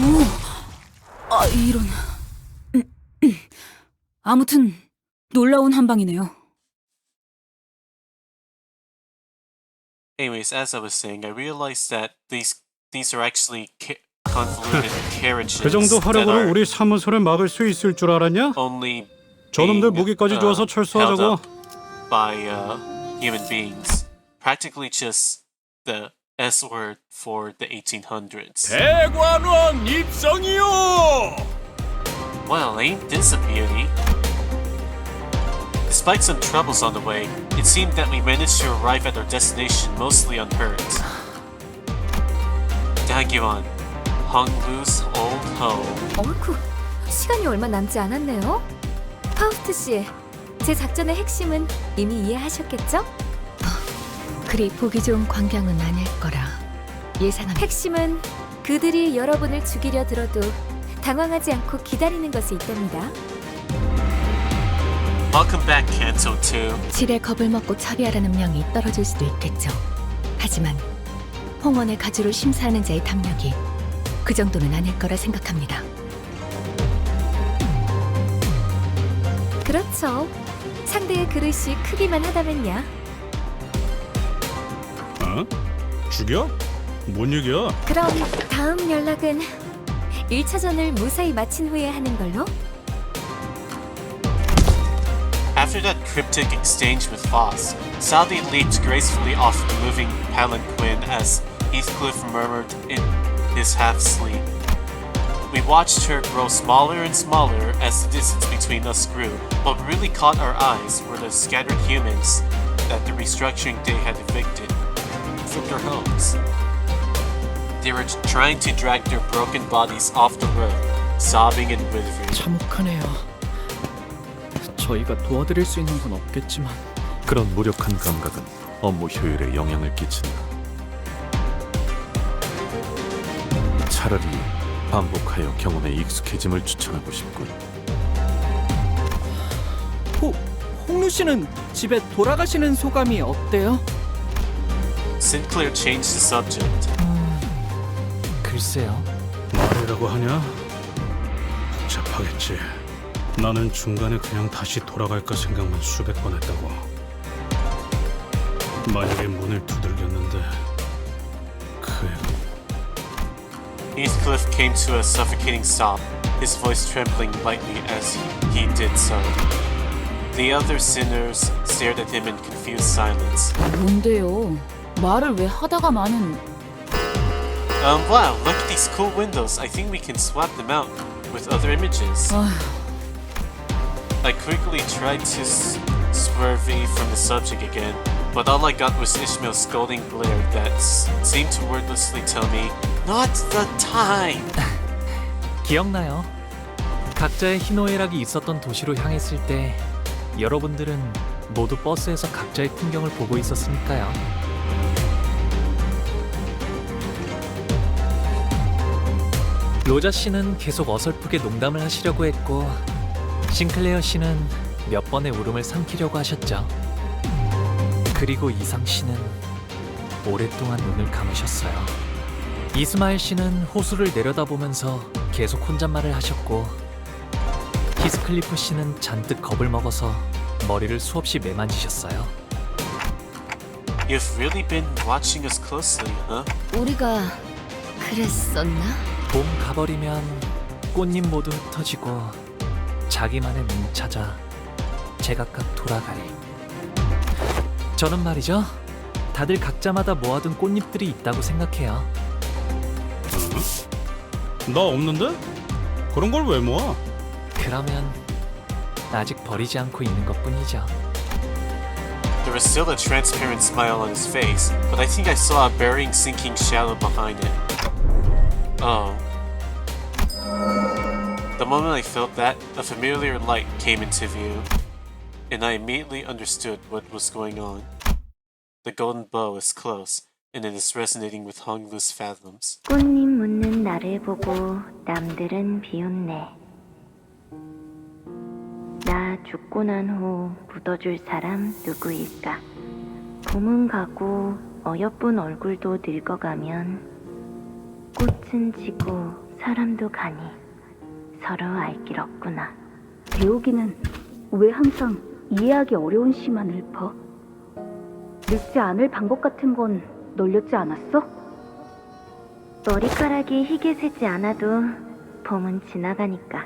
오, 아 이런. 아무튼 놀라운 한방이네요. Anyways, as I was saying, I realized that these are actually convoluted carriages 그 정도 that 화력으로 are 우리 사무소를 막을 수 있을 줄 알았냐? only 저놈들 being, 무기까지 주어서 held 철수하자고. up by human beings. Practically just the S word for the 1800s. 대관원 입성이요. Well, ain't this a beauty? This Despite some troubles on the way, it seemed that we managed to arrive at our destination mostly unhurt. Dagyuan, Honglu's old home. 어이쿠, 시간이 얼마 남지 않았네요. 파우스트 씨, 제 작전의 핵심은 이미 이해하셨겠죠? 그리 보기 좋은 광경은 아닐 거라 예상합니다. 핵심은 그들이 여러분을 죽이려 들어도 당황하지 않고 기다리는 것에 있답니다. Welcome back, Kanto 2. 질의 겁을 먹고 처리하라는 명이 떨어질 수도 있겠죠. 하지만 홍원의 가주를 심사하는 자의 탐욕이 그 정도는 아닐 거라 생각합니다. 그렇죠. 상대의 그릇이 크기만 하다면야. 어? 죽여? 뭔 얘기야? 그럼 다음 연락은 1차전을 무사히 마친 후에 하는 걸로? After that cryptic exchange with Foss, Sally leaped gracefully off the moving palanquin as Heathcliff murmured in his half-sleep. We watched her grow smaller and smaller as the distance between us grew. What really caught our eyes were the scattered humans that the restructuring day had evicted from their homes. They were trying to drag their broken bodies off the road, sobbing and withering. 참혹하네요. 저희가 도와드릴 수 있는 건 없겠지만 그런 무력한 감각은 업무 효율에 영향을 끼친다. 차라리 반복하여 경험에 익숙해짐을 추천하고 싶군. 홍루 씨는 집에 돌아가시는 소감이 어때요? Sinclair changed the subject. 글쎄요. 말이라고 하냐? 복잡하겠지. 나는 중간에 그냥 다시 돌아갈까 생각만 수백 번 했다고. 만약에 문을 두들겼는데 그 애가 Heathcliff came to a suffocating stop, his voice trembling lightly as he did so. The other sinners stared at him in confused silence. 뭔데요? 말을 왜 하다가 마는... Wow, look at these cool windows. I think we can swap them out with other images. I quickly tried to swerve from the subject again, but all I got was Ishmael's scolding glare that seemed to wordlessly tell me, not the time! 기억나요? 각자의 희노애락이 있었던 도시로 향했을 때 여러분들은 모두 버스에서 각자의 풍경을 보고 있었으니까요. 로자 씨는 계속 어설프게 농담을 하시려고 했고 싱클레어 씨는 몇 번의 울음을 삼키려고 하셨죠. 그리고 이상 씨는 오랫동안 눈을 감으셨어요. 이스마일 씨는 호수를 내려다보면서 계속 혼잣말을 하셨고 히스클리프 씨는 잔뜩 겁을 먹어서 머리를 수없이 매만지셨어요. You've really been watching us closely, huh? 우리가 그랬었나? 봄 가버리면 꽃잎 모두 흩어지고 자기만의 문 찾아 제각각 돌아가리. 저는 말이죠, 다들 각자마다 모아둔 꽃잎들이 있다고 생각해요. 나 없는데? 그런 걸 왜 모아? 그러면 아직 버리지 않고 있는 것뿐이죠. There was still a transparent smile on his face, but I think I saw a burying sinking shadow behind it. Oh. The moment I felt that, a familiar light came into view, and I immediately understood what was going on. The golden bow is close, and it is resonating with Honglu's fathoms. 꽃잎 묻는 나를 보고 남들은 비웃네. 나 죽고 난 후 묻어줄 사람 누구일까? 봄은 가고 어여쁜 얼굴도 늙어가면 꽃은 지고 사람도 가니 서로 알 길 없구나. 배우기는 왜 항상 이해하기 어려운 시만 읊어? 늙지 않을 방법 같은 건 널렸지 않았어? 머리카락이 희게 새지 않아도 봄은 지나가니까.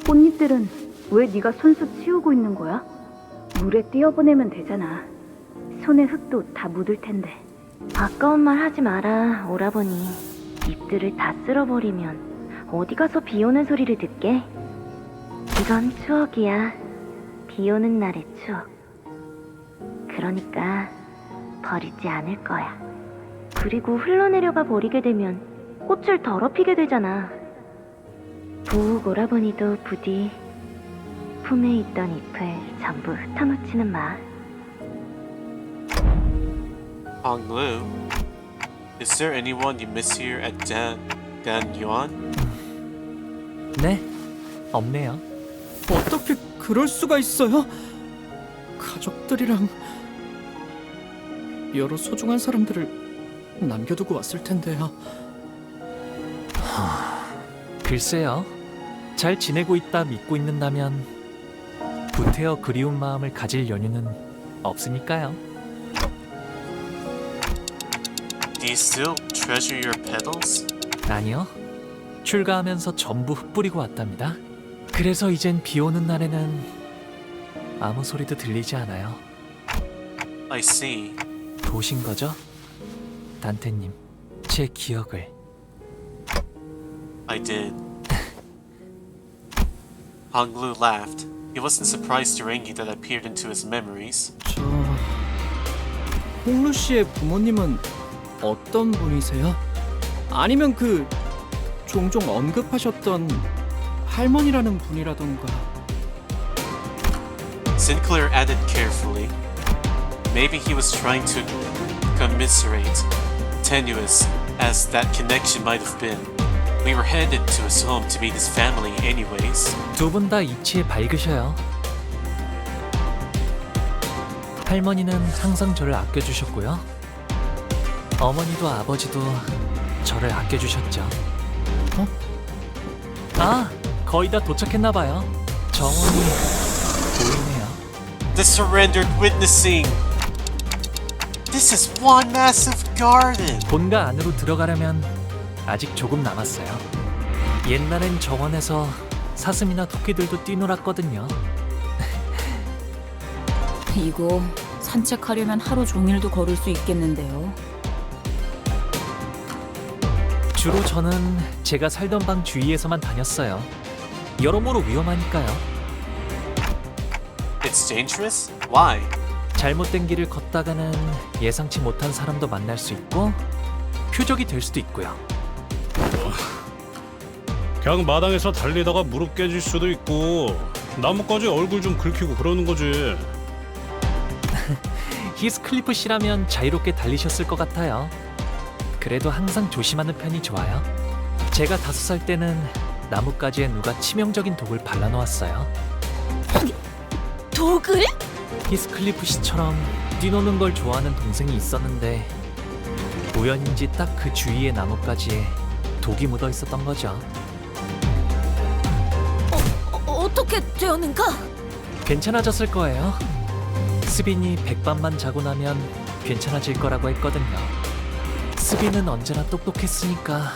꽃잎들은 왜 네가 손수 치우고 있는 거야? 물에 띄어보내면 되잖아. 손에 흙도 다 묻을 텐데. 아까운 말 하지 마라, 오라버니. 잎들을 다 쓸어버리면 어디 가서 비 오는 소리를 듣게? 이건 추억이야. 비 오는 날의 추억. 그러니까 버리지 않을 거야. 그리고 흘러내려가 버리게 되면 꽃을 더럽히게 되잖아. 보욱 오라버니도 부디 품에 있던 잎을 전부 흩어놓지는 마. Honglu, is there anyone you miss here at Dan Yuan? 네, 없네요. 어떻게 그럴 수가 있어요? 가족들이랑 여러 소중한 사람들을 남겨두고 왔을 텐데요. 글쎄요. 잘 지내고 있다 믿고 있는다면 구태여 그리운 마음을 가질 연유는 없으니까요. Do you still treasure your petals? 아니요. 출가하면서 전부 흩뿌리고 왔답니다. 그래서 이젠 비 오는 날에는 아무 소리도 들리지 않아요. I see. 보신 거죠? 단테님, 제 기억을. I did. Honglu laughed. He wasn't surprised Durangi that appeared into his memories. 홍루 씨의 부모님은 어떤 분이세요? 아니면 그 종종 언급하셨던 할머니라는 분이라던가. Sinclair added carefully. Maybe he was trying to commiserate, tenuous as that connection might have been. We were headed to his home to meet his family anyways. 두 분 다 이치에 밝으셔요. 할머니는 항상 저를 아껴주셨고요. 어머니도 아버지도 저를 아껴주셨죠. 아, 거의 다 도착했나봐요. 정원이 보이네요. The surrendered witnessing! This is one massive garden! 본가 안으로 들어가려면 아직 조금 남았어요. 옛날엔 정원에서 사슴이나 토끼들도 뛰놀았거든요. 이거 산책하려면 하루 종일도 걸을 수 있겠는데요. 주로 저는 제가 살던 방 주위에서만 다녔어요. 여러모로 위험하니까요. It's dangerous? Why? 잘못된 길을 걷다가는 예상치 못한 사람도 만날 수 있고 표적이 될 수도 있고요. 그냥 마당에서 달리다가 무릎 깨질 수도 있고 나뭇가지 얼굴 좀 긁히고 그러는 거지. 히스클리프 씨라면 자유롭게 달리셨을 것 같아요. 그래도 항상 조심하는 편이 좋아요. 제가 5살 때는 나뭇가지에 누가 치명적인 독을 발라놓았어요. 독을? 히스클리프 씨처럼 뛰노는 걸 좋아하는 동생이 있었는데 우연인지 딱 그 주위의 나뭇가지에 독이 묻어 있었던 거죠. 어떻게 되었는가? 괜찮아졌을 거예요. 스빈이 백밤만 자고 나면 괜찮아질 거라고 했거든요. 스빈은 언제나 똑똑했으니까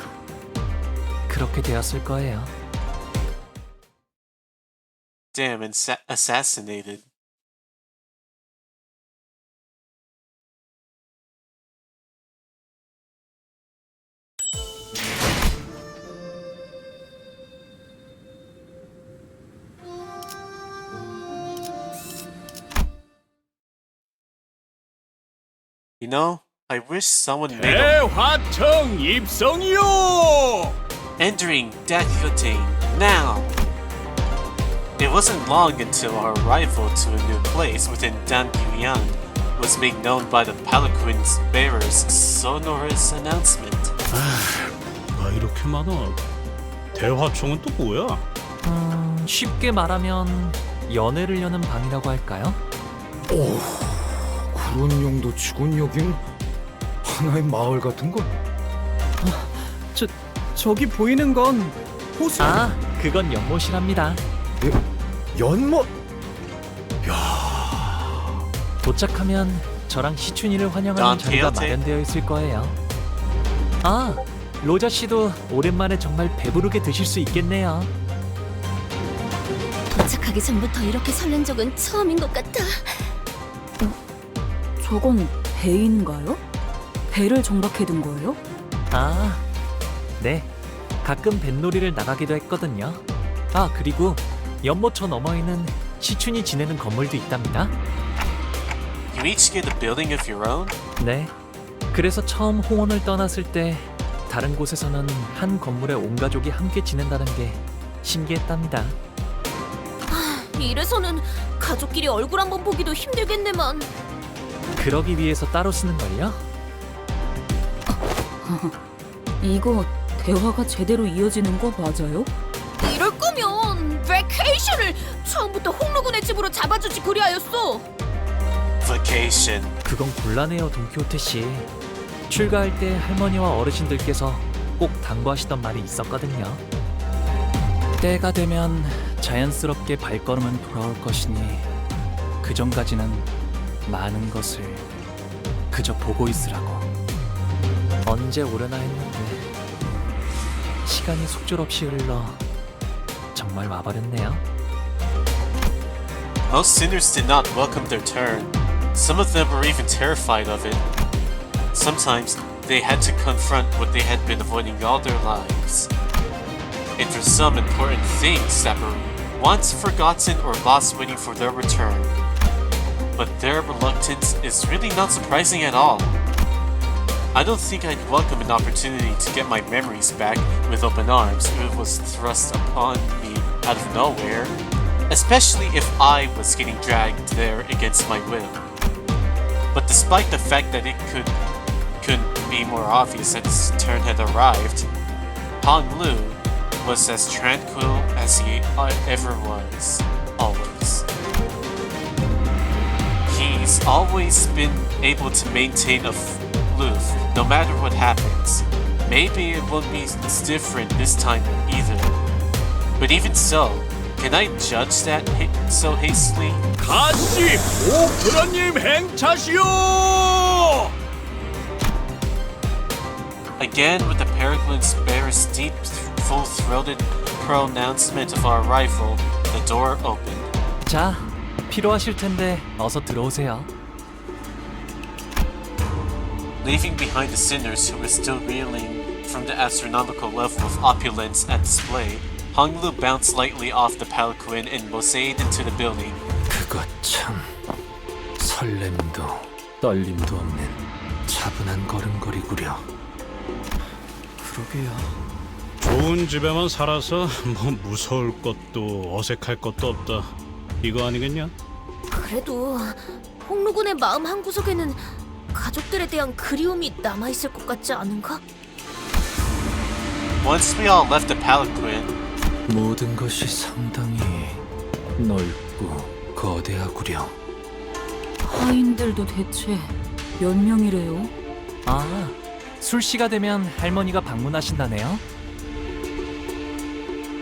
그렇게 되었을 거예요. Damn, assassinated. You know, I wish someone made a... 대화청 입성이요! Entering Dakyotain now! It wasn't long until our arrival to a new place within Dangyuan was made known by the palanquin's bearer's sonorous announcement. 아, 이렇게 많아. 대화청은 또 뭐야? 쉽게 말하면 연애를 여는 방이라고 할까요? 오, 그런 용도 치곤 여긴 하나의 마을 같은 거? 저기 보이는 건 호수. 아, 그건 연못이랍니다. 연못? 도착하면 저랑 시춘이를 환영하는 자리가 마련되어 있을 거예요. 아, 로자 씨도 오랜만에 정말 배부르게 드실 수 있겠네요. 도착하기 전부터 이렇게 설렌 적은 처음인 것 같아. 저건 배인가요? 배를 정박해둔 거예요? 아, 네. 가끔 뱃놀이를 나가기도 했거든요. 아, 그리고 연못 저 너머에는 시춘이 지내는 건물도 있답니다. You each get a building of your own? 네. 그래서 처음 홍원을 떠났을 때 다른 곳에서는 한 건물에 온 가족이 함께 지낸다는 게 신기했답니다. 이래서는 가족끼리 얼굴 한번 보기도 힘들겠네만. 그러기 위해서 따로 쓰는 걸요? 이거 대화가 제대로 이어지는 거 맞아요? 이럴 거면 베케이션을 처음부터 홍루군의 집으로 잡아주지 그리하였어. Vacation. 그건 곤란해요, 돈키호테 씨. 출가할 때 할머니와 어르신들께서 꼭 당부하시던 말이 있었거든요. 때가 되면 자연스럽게 발걸음은 돌아올 것이니 그 전까지는 많은 것을 그저 보고 있으라고. 언제 오려나 했는데 시간이 속절없이 흘러 정말 와버렸네요. Most sinners did not welcome their turn. Some of them were even terrified of it. Sometimes they had to confront what they had been avoiding all their lives. And for some important things that were once forgotten or lost waiting for their return. But their reluctance is really not surprising at all. I don't think I'd welcome an opportunity to get my memories back with open arms if it was thrust upon me out of nowhere, especially if I was getting dragged there against my will. But despite the fact that it couldn't be more obvious that his turn had arrived, Hong Lu was as tranquil as he ever was, always. He's always been able to maintain aloof, no matter what happens. Maybe it won't be different this time either. But even so, can I judge that so hastily? 가시 오프라님 행차시오! Again, with the Peregrine's bearer's deep, full-throated pronouncement of our arrival, the door opened. 자, 필요하실 텐데 어서 들어오세요. Leaving behind the sinners who were still reeling from the astronomical level of opulence at display, Hong Lu bounced lightly off the palanquin and moseyed into the building. 그것 참 설렘도 떨림도 없는 차분한 걸음걸이구려. 그러게요. 좋은 집에만 살아서 뭐 무서울 것도 어색할 것도 없다. 이거 아니겠냐? 그래도 홍루군의 마음 한구석에는 가족들에 대한 그리움이 남아있을 것 같지 않은가? Once we all left the palanquin, 모든 것이 상당히 넓고 거대하구려. 하인들도 대체 몇 명이래요? 아, 술시가 되면 할머니가 방문하신다네요.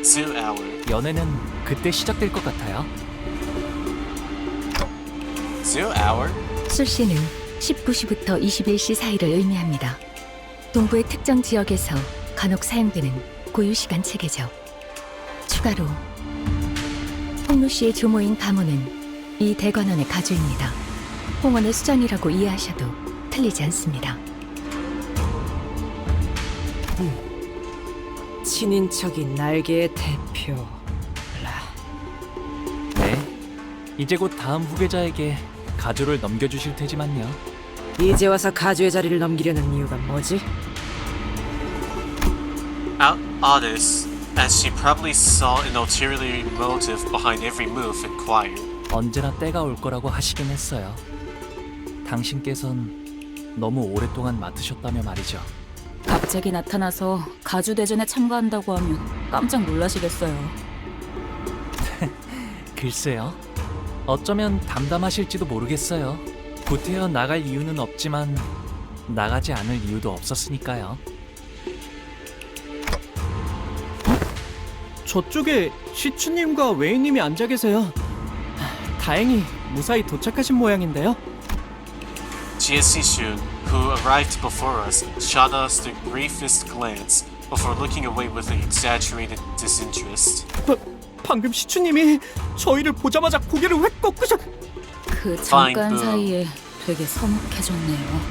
Zoo hour. 연애는 그때 시작될 것 같아요. Zoo hour? 술시는 19시부터 21시 사이를 의미합니다. 동부의 특정 지역에서 간혹 사용되는 고유시간 체계죠. 추가로 홍루 씨의 조모인 가문은 이 대관원의 가주입니다. 홍원의 수장이라고 이해하셔도 틀리지 않습니다. 친인척인 날개의 대표. 네, 이제 곧 다음 후계자에게 가주를 넘겨주실 테지만요. 이제 와서 가주의 자리를 넘기려는 이유가 뭐지? Otis, as she probably saw an ulterior motive behind every move, inquired. 언제나 때가 올 거라고 하시긴 했어요. 당신께선 너무 오랫동안 맡으셨다며 말이죠. 갑자기 나타나서 가주 대전에 참가한다고 하면 깜짝 놀라시겠어요. 글쎄요. 어쩌면 담담하실지도 모르겠어요. 구태여 나갈 이유는 없지만 나가지 않을 이유도 없었으니까요. 저쪽에 시추님과 웨이님이 앉아 계세요. 다행히 무사히 도착하신 모양인데요. GSC Shun, who arrived before us, shot us the briefest glance before looking away with exaggerated disinterest. 방금 시추님이 저희를 보자마자 고개를 획 꺾으셨... 그 잠깐 사이에 되게 서먹해졌네요.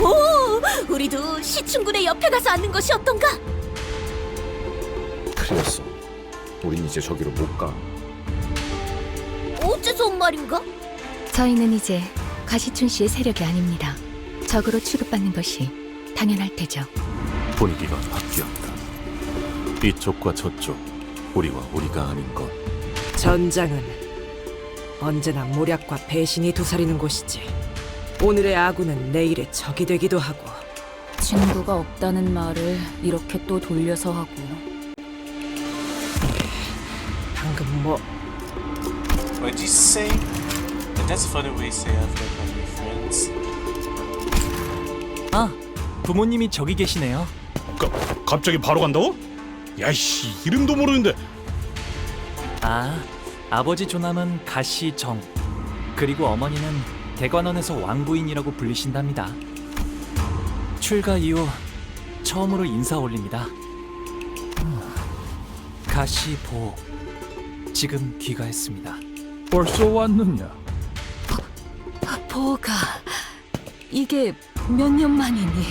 오! 우리도 시춘군의 옆에 가서 앉는 것이 어떤가? 틀렸어. 우린 이제 저기로 못 가. 어째서 온 말인가? 저희는 이제 가시춘 씨의 세력이 아닙니다. 적으로 취급받는 것이 당연할 테죠. 분위기가 바뀌었다. 이쪽과 저쪽, 우리와 우리가 아닌 것. 전장은 언제나 모략과 배신이 도사리는 곳이지. 오늘의 아군은 내일의 적이 되기도 하고. 친구가 없다는 말을 이렇게 또 돌려서 하고. 방금 뭐 What did you say? That's a funny way to say I've met my new friends. 아, 부모님이 저기 계시네요. 갑자기 바로 간다고? 야이씨, 이름도 모르는데. 아, 아버지 조남은 가시정, 그리고 어머니는 대관원에서 왕부인이라고 불리신답니다. 출가 이후 처음으로 인사 올립니다. 가시보, 지금 귀가했습니다. 벌써 왔느냐? 보가 이게 몇 년 만이니?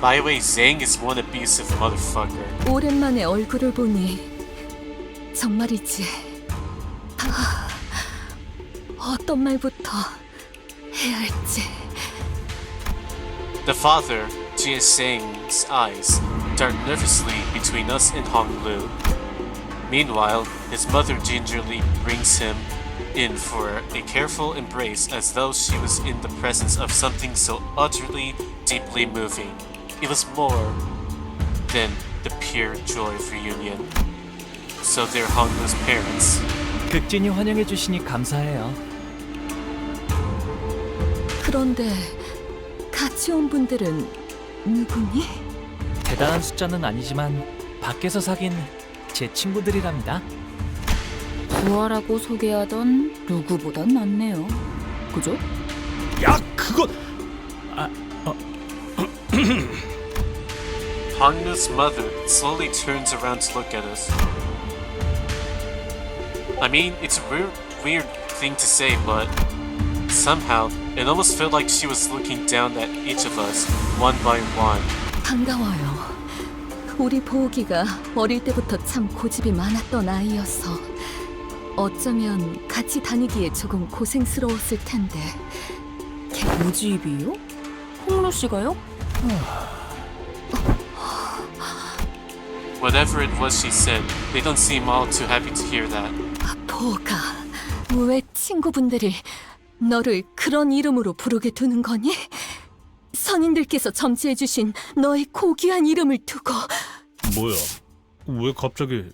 By the way, Zhang is one abusive motherfucker. 오랜만에 얼굴을 보니 정말이지. 어떤 말부터 해야 할지. The father, Jia Zhang's eyes dart nervously between us and Honglu. Meanwhile, his mother gingerly brings him in for a careful embrace as though she was in the presence of something so utterly, deeply moving. It was more than the pure joy of reunion. So they're Honglu's parents. 극진히 환영해 주시니 감사해요. 그런데 같이 온 분들은 누구니? 대단한 숫자는 아니지만 밖에서 사귄 제 친구들이랍니다. 부하라고 소개하던 누구보단 낫네요. 그죠? 야, 그건 Honglu's mother slowly turns around to look at us. I mean, it's a weird thing to say, but somehow it almost felt like she was looking down at each of us, one by one. 반가워요. 우리 보기가 어릴 때부터 참 고집이 많았던 아이여서 어쩌면 같이 다니기에 조금 고생스러웠을 텐데. 고집이요? 홍로 씨가요? Whatever it was she said, they don't seem all too happy to hear that. 보가, 왜 친구분들이 너를 그런 이름으로 부르게 두는 거니? 선인들께서 점지해주신 너의 고귀한 이름을 두고. 뭐야? 왜 갑자기?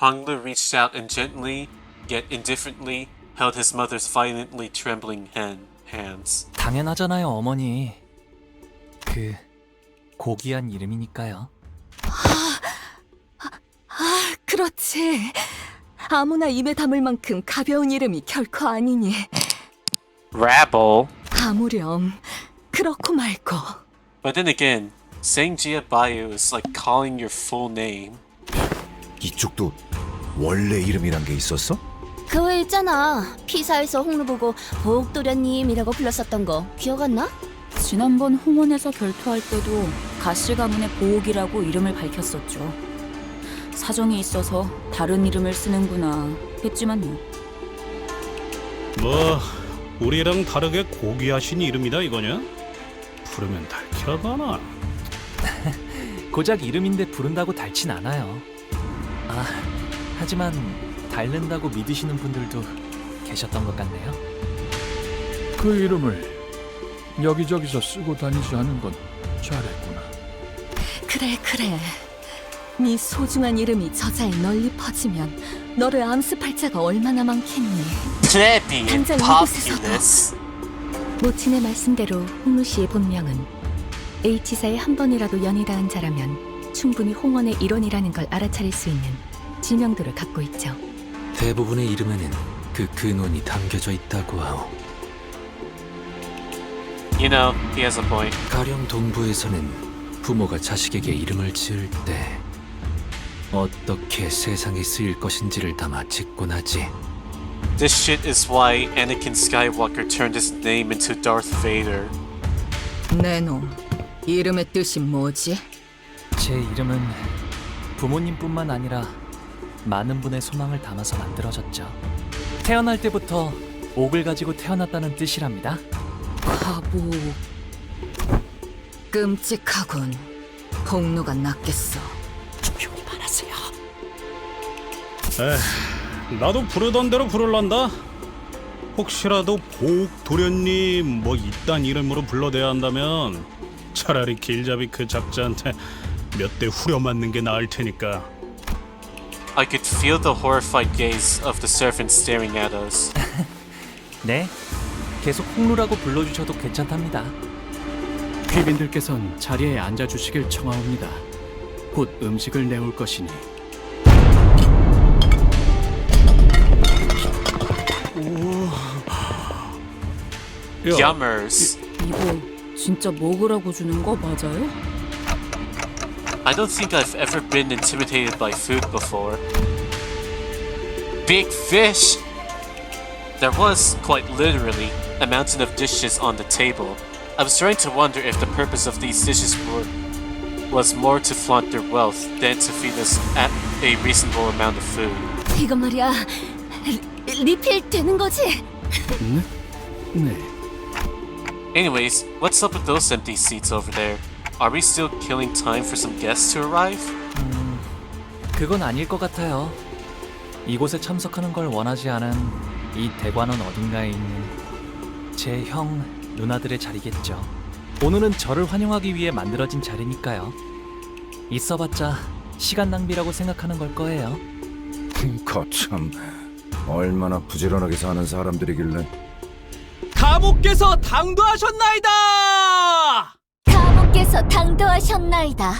Honglu reached out and gently, yet indifferently, held his mother's violently trembling hands. 당연하잖아요, 어머니. 그 고귀한 이름이니까요. 그렇지. 아무나 입에 담을 만큼 가벼운 이름이 결코 아니니. Rabble. 아무렴 그렇고 말고. But then again, saying Jia Bayu is like calling your full name. 이쪽도 원래 이름이란 게 있었어? 그 왜 있잖아. 피사에서 홍루 보고 보옥도련님이라고 불렀었던 거 기억 안 나? 지난번 홍원에서 결투할 때도 가시 가문의 보옥이라고 이름을 밝혔었죠. 사정이 있어서 다른 이름을 쓰는구나 했지만요. 뭐 우리랑 다르게 고귀하신 이름이다 이거냐? 부르면 달키라가나? 고작 이름인데 부른다고 닳진 않아요. 아, 하지만 닳는다고 믿으시는 분들도 계셨던 것 같네요. 그 이름을 여기저기서 쓰고 다니지 않은 건 잘했구나. 그래. 네 소중한 이름이 저자에 널리 퍼지면 너를 암습할 자가 얼마나 많겠니? 당장 이곳에서도. 모친의 말씀대로 홍루 씨의 본명은 H사에 한 번이라도 연이 닿은 자라면 충분히 홍원의 일원이라는 걸 알아차릴 수 있는 지명도를 갖고 있죠. 대부분의 이름에는 그 근원이 담겨져 있다고 하오. You know, he has a point. 가령 동부에서는 부모가 자식에게 이름을 지을 때 어떻게 세상에 쓰일 것인지를 담아 짓곤 하지. This shit is why Anakin Skywalker turned his name into Darth Vader. 내놈, 이름의 뜻이 뭐지? 제 이름은 부모님뿐만 아니라 많은 분의 소망을 담아서 만들어졌죠. 태어날 때부터 옥을 가지고 태어났다는 뜻이랍니다. 과보... 끔찍하군. 폭로가 낫겠어. 조용히 말하세요. 나도 부르던 대로 부를란다. 혹시라도 보옥도련님 뭐 이딴 이름으로 불러대야 한다면 차라리 길잡이 그 잡자한테 몇 대 후려맞는 게 나을 테니까. I could feel the horrified gaze of the servants staring at us. 네, 계속 홍루라고 불러주셔도 괜찮답니다. 귀빈들께선 자리에 앉아주시길 청하옵니다. 곧 음식을 내올 것이니. Yummers. 이거 진짜 먹으라고 주는 거 맞아요? I don't think I've ever been intimidated by food before. Big fish! There was, quite literally, a mountain of dishes on the table. I was trying to wonder if the purpose of these dishes was more to flaunt their wealth than to feed us at a reasonable amount of food. 이거 말이야. 리필 되는 거지? 네. Anyways, what's up with those empty seats over there? Are we still killing time for some guests to arrive? 그건 아닐 것 같아요. 이곳에 참석하는 걸 원하지 않은 이 대관원 어딘가에 있는 제 형, 누나들의 자리겠죠. 오늘은 저를 환영하기 위해 만들어진 자리니까요. 있어봤자 시간 낭비라고 생각하는 걸 거예요. 거참 얼마나 부지런하게 사는 사람들이길래. 가목께서 당도하셨나이다! 가목께서 당도하셨나이다.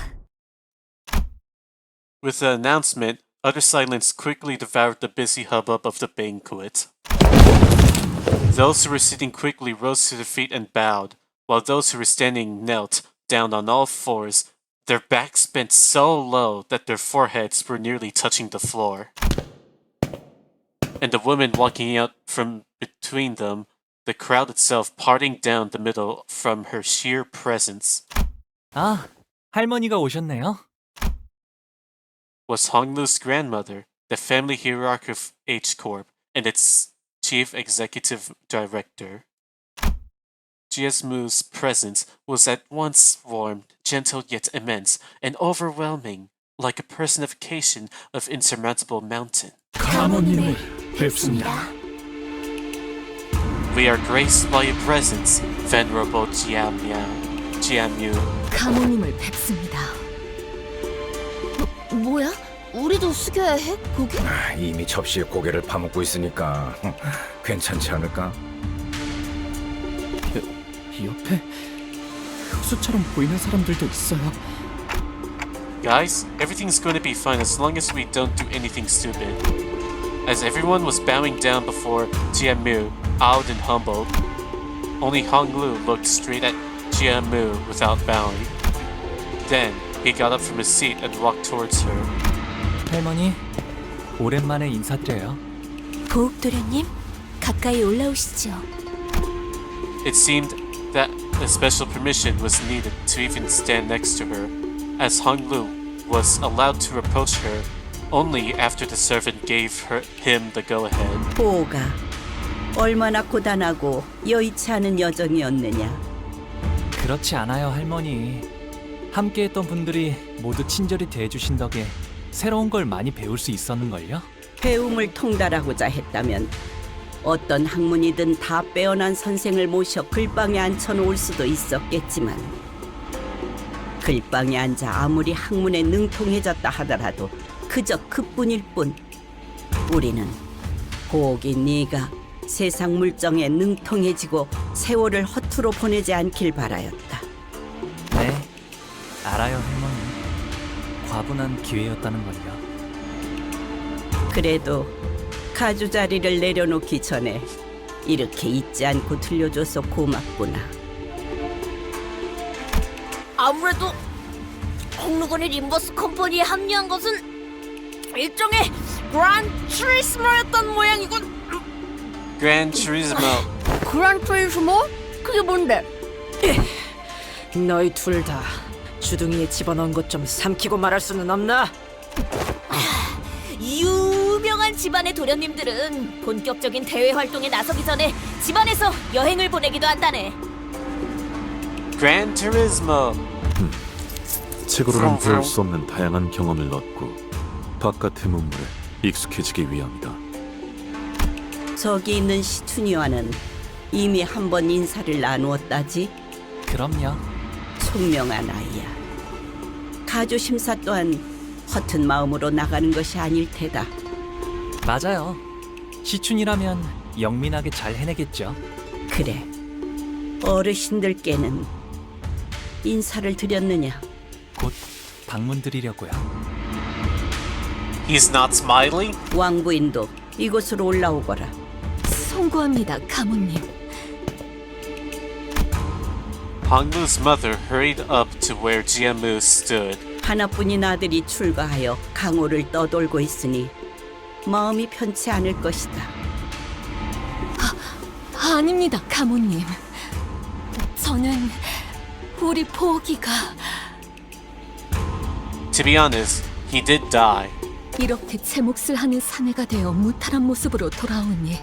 With the announcement, utter silence quickly devoured the busy hubbub of the banquet. Those who were sitting quickly rose to their feet and bowed, while those who were standing knelt down on all fours, their backs bent so low that their foreheads were nearly touching the floor. And the woman walking out from between them, the crowd itself parting down the middle from her sheer presence. 아, 할머니가 오셨네요. Was Honglu's grandmother, the family hierarch of H Corp, and its chief executive director. Jiasmu's presence was at once warm, gentle yet immense, and overwhelming, like a personification of insurmountable mountain. 가모님을 뵙습니다. We are graced by your presence, venerable Jiamyu. 가모님을 뵙습니다. 뭐야? 우리도 숙여야 해? 고기? 이미 접시에 고개를 파묻고 있으니까 괜찮지 않을까? 이 옆에 흑수처럼 보이는 사람들도 있어요. Guys, everything's going to be fine as long as we don't do anything stupid. As everyone was bowing down before Jianmu, awed and humbled, only Honglu looked straight at Jianmu without bowing. Then, he got up from his seat and walked towards her. 할머니, 오랜만에 인사드려요. 보옥도련님, 가까이 올라오시죠. It seemed that a special permission was needed to even stand next to her, as Honglu was allowed to approach her only after the servant gave him the go-ahead. 보호가 얼마나 고단하고 여의치 않은 여정이었느냐. 그렇지 않아요, 할머니. 함께했던 분들이 모두 친절히 대해주신 덕에 새로운 걸 많이 배울 수 있었는걸요? 배움을 통달하고자 했다면 어떤 학문이든 다 빼어난 선생을 모셔 글방에 앉혀놓을 수도 있었겠지만 글방에 앉아 아무리 학문에 능통해졌다 하더라도 그저 그뿐일 뿐. 우리는 보옥이 네가 세상 물정에 능통해지고 세월을 허투루 보내지 않길 바라였다. 네, 알아요, 할머니. 과분한 기회였다는걸요. 그래도 가주 자리를 내려놓기 전에 이렇게 잊지 않고 들려줘서 고맙구나. 아무래도 홍루건이 림버스 컴퍼니에 합류한 것은 일종의 그란 트리스모였던 모양이군. Gran Turismo. 그란 트리스모? 그게 뭔데? 너희 둘 다 주둥이에 집어넣은 것 좀 삼키고 말할 수는 없나? You 다른 집안의 도련님들은 본격적인 대외 활동에 나서기 전에 집안에서 여행을 보내기도 한다네. Gran Turismo. 책으로는 배울 수 없는 다양한 경험을 얻고 바깥의 문물에 익숙해지기 위함이다. 저기 있는 시춘이와는 이미 한 번 인사를 나누었다지? 그럼요. 총명한 아이야. 가조 심사 또한 허튼 마음으로 나가는 것이 아닐 테다. 맞아요. 시춘이라면 영민하게 잘 해내겠죠. 그래. 어르신들께는 인사를 드렸느냐? 곧 방문 드리려고요. He's not smiling? 왕부인도 이곳으로 올라오거라. 송구합니다, 가문님. Hongmu's mother hurried up to where Jianmu stood. 하나뿐인 아들이 출가하여 강호를 떠돌고 있으니 마음이 편치 않을 것이다. 아닙니다, 가문님. 저는 우리 보기가 To be honest, he did die. 이렇게 제 몫을 하는 사내가 되어 무탈한 모습으로 돌아오니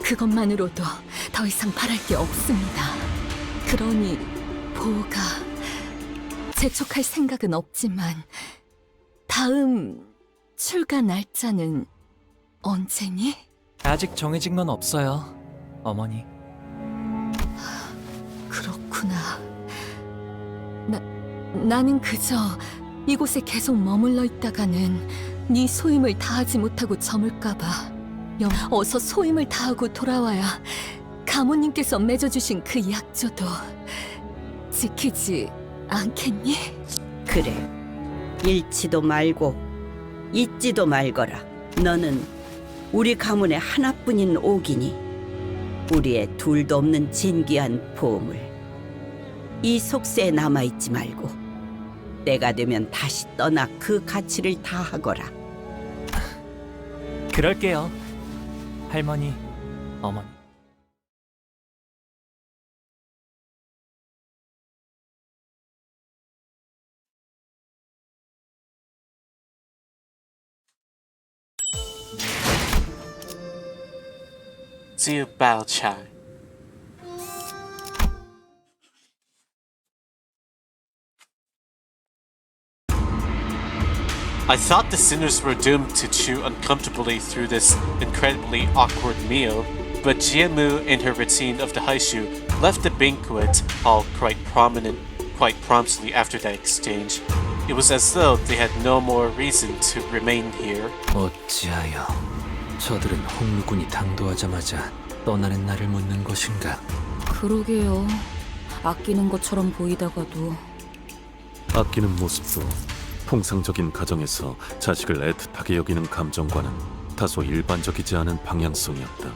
그것만으로도 더 이상 바랄 게 없습니다. 그러니 보가 재촉할 생각은 없지만 다음 출가 날짜는 언제니? 아직 정해진 건 없어요, 어머니. 그렇구나. 나는 그저 이곳에 계속 머물러 있다가는 네 소임을 다하지 못하고 저물까봐 어서 소임을 다하고 돌아와야 가모님께서 맺어주신 그 약조도 지키지 않겠니? 그래. 잃지도 말고 잊지도 말거라. 너는 우리 가문의 하나뿐인 옥이니 우리의 둘도 없는 진귀한 보물. 이 속세에 남아있지 말고 때가 되면 다시 떠나 그 가치를 다하거라. 그럴게요, 할머니, 어머니. Ziu Baochai. I thought the sinners were doomed to chew uncomfortably through this incredibly awkward meal, but Jianmu and her routine of the Haishu left the banquet hall quite promptly after that exchange. It was as though they had no more reason to remain here. 어찌하여 저들은 홍루군이 당도하자마자 떠나는 날을 묻는 것인가? 그러게요. 아끼는 것처럼 보이다가도 아끼는 모습도 통상적인 가정에서 자식을 애틋하게 여기는 감정과는 다소 일반적이지 않은 방향성이었다.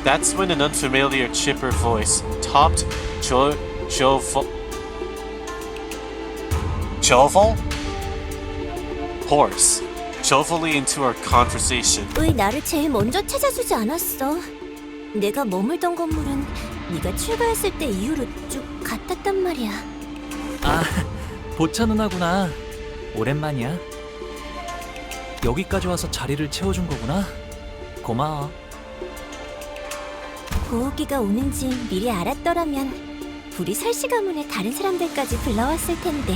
That's when an unfamiliar chipper voice topped Jovel horse jovially into our conversation. 왜 나를 제일 먼저 찾아주지 않았어? 내가 머물던 건물은 네가 출가했을 때 이후로 쭉 같았단 말이야. 아, 보차 누나구나. 오랜만이야. 여기까지 와서 자리를 채워준 거구나. 고마워. 보호기가 오는지 미리 알았더라면 우리 설씨 가문의 다른 사람들까지 불러왔을 텐데.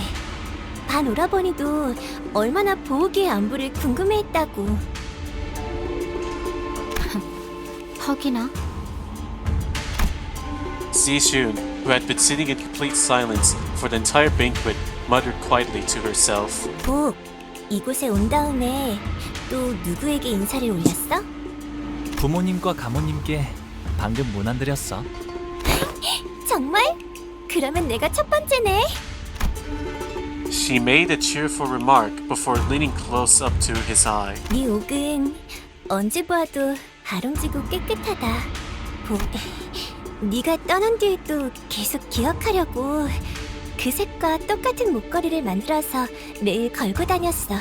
반 오라버니도 얼마나 보호기의 안부를 궁금해했다고. 허기나. Sishun, who had been sitting in complete silence for the entire banquet, muttered quietly to herself. 복, 이곳에 온 다음에 또 누구에게 인사를 올렸어? 부모님과 가모님께 방금 문안 드렸어. 정말? 그러면 내가 첫 번째네. She made a cheerful remark before leaning close up to his eye. 네 옥은 언제 보아도 아름지고 깨끗하다. 복, 네가 떠난 뒤에도 계속 기억하려고 그 색과 똑같은 목걸이를 만들어서 매일 걸고 다녔어.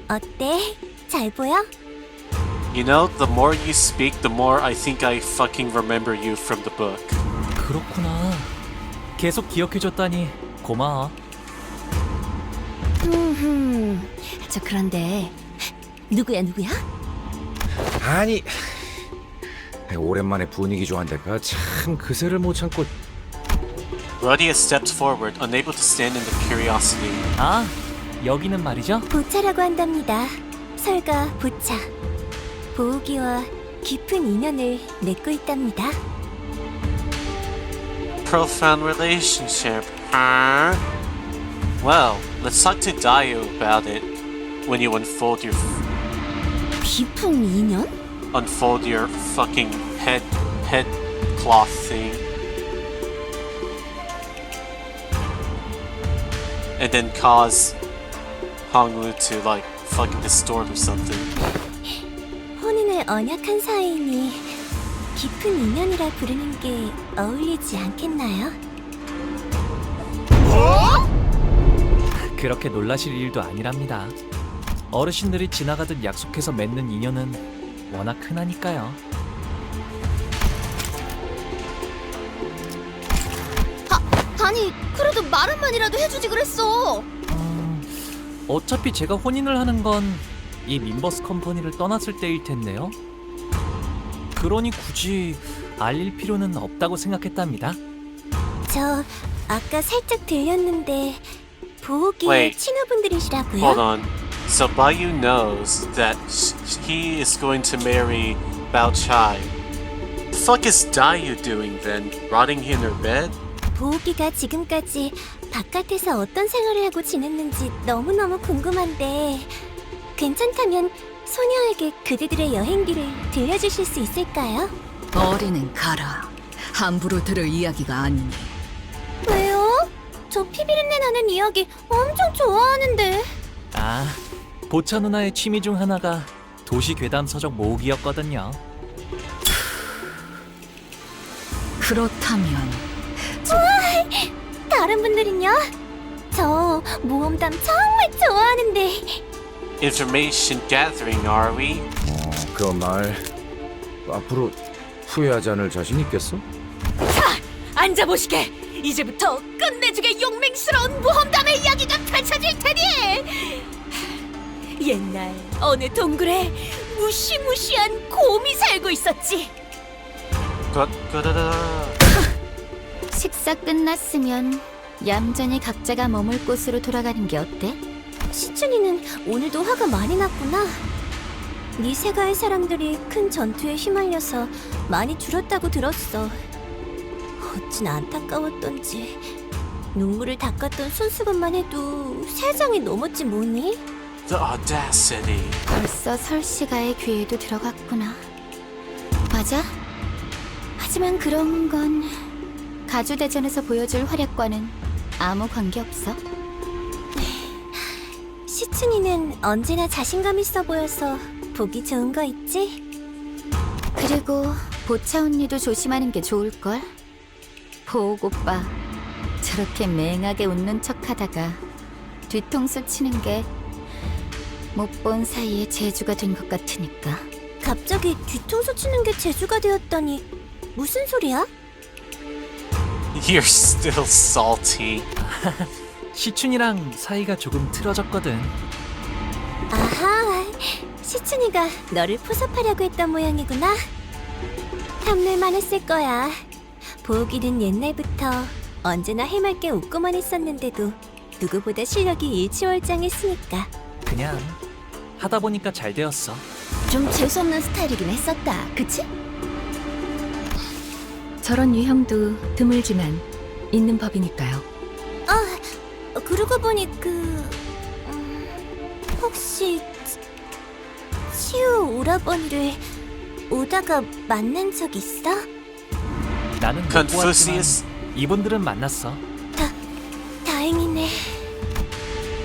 어때? 잘 보여? You know, the more you speak, the more I think I fucking remember you from the book. 그렇구나. 계속 기억해줬다니 고마워. 저 그런데 누구야? 아니, 오랜만에 분위기 좋아한데가 참 그새를 못 참고. Roddy has stepped forward, unable to stand in the curiosity. 아, 여기는 말이죠? 보차라고 한답니다. 설가 보차. 보호기와 깊은 인연을 맺고 있답니다. Profound relationship, huh? Well, let's talk to Dio about it when you unfold your 깊은 인연? unfold your fucking head cloth thing. And then cause Honglu to like fucking distort or something. 혼인을 언약한 사이니 깊은 인연이라 부르는 게 어울리지 않겠나요? 그렇게 놀라실 일도 아니랍니다. 어르신들이 지나가듯 약속해서 맺는 인연은 워낙 흔하니까요. 아니 그래도 말 한마디라도 해주지 그랬어. 어차피 제가 혼인을 하는 건 이 민버스 컴퍼니를 떠났을 때일 텐데요. 그러니 굳이 알릴 필요는 없다고 생각했답니다. 저 아까 살짝 들렸는데 보호기의 Wait. 친구분들이시라고요? Hold on. So Bayu knows that he is going to marry Bao Chai. The fuck is Dayu doing then? Rotting in her bed? 보호기가 지금까지 바깥에서 어떤 생활을 하고 지냈는지 너무너무 궁금한데 괜찮다면 소녀에게 그대들의 여행기를 들려주실 수 있을까요? 어린은 가라. 함부로 들을 이야기가 아니니. 왜요? 저 피비린내 나는 이야기 엄청 좋아하는데. 아, 보차 누나의 취미 중 하나가 도시 괴담 서적 모으기였거든요. 그렇다면 우와, 다른 분들은요? 저 모험담 정말 좋아하는데. Information gathering, are we? 그 말 앞으로 후회하지 않을 자신 있겠어? 자, 앉아보시게. 이제부터 끝내주게 용맹스러운 모험담의 이야기가 펼쳐질 테니. 옛날 어느 동굴에 무시무시한 곰이 살고 있었지. 식사 끝났으면 얌전히 각자가 머물 곳으로 돌아가는 게 어때? 시춘이는 오늘도 화가 많이 났구나. 니세가의 사람들이 큰 전투에 휘말려서 많이 줄었다고 들었어. 어찌나 안타까웠던지. 눈물을 닦았던 손수건만 해도 3장이 넘었지 뭐니? The audacity. 벌써 설씨가의 귀에도 들어갔구나. 맞아? 하지만 그런 건 가주대전에서 보여줄 활약과는 아무 관계없어. 시춘이는 언제나 자신감 있어 보여서 보기 좋은 거 있지? 그리고 보차 언니도 조심하는 게 좋을걸. 보옥 오빠 저렇게 맹하게 웃는 척하다가 뒤통수 치는 게 못 본 사이에 재주가 된 것 같으니까. 갑자기 뒤통수 치는 게 재주가 되었다니 무슨 소리야? You're still salty. 시춘이랑 사이가 조금 틀어졌거든. 아하, 시춘이가 너를 포섭하려고 했던 모양이구나. 탐낼만 했을 거야. 보기는 옛날부터 언제나 해맑게 웃고만 있었는데도 누구보다 실력이 일취월장했으니까. 그냥 하다 보니까 잘 되었어. 좀 재수없는 스타일이긴 했었다, 그치? 저런 유형도 드물지만 있는 법이니까요. 그러고 보니 혹시 치우 오라버니를 오다가 만난 적 있어? 나는 못 Confucius. 보았지만 이분들은 만났어. 다행이네.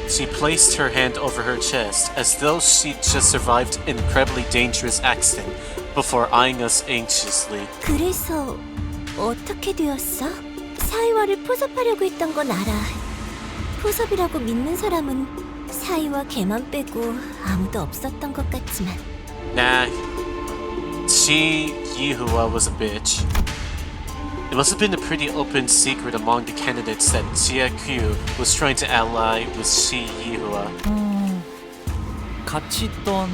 She placed her hand over her chest as though she'd just survived an incredibly dangerous accident before eyeing us anxiously. 그래서 어떻게 되었어? 사이와를 포섭하려고 했던 건 알아. 포섭이라고 믿는 사람은 사이와 걔만 빼고 아무도 없었던 것 같지만. Nah, she Yihua was a bitch. It must have been a pretty open secret among the candidates that Jia Q was trying to ally with Shi Yihua. 같이 있던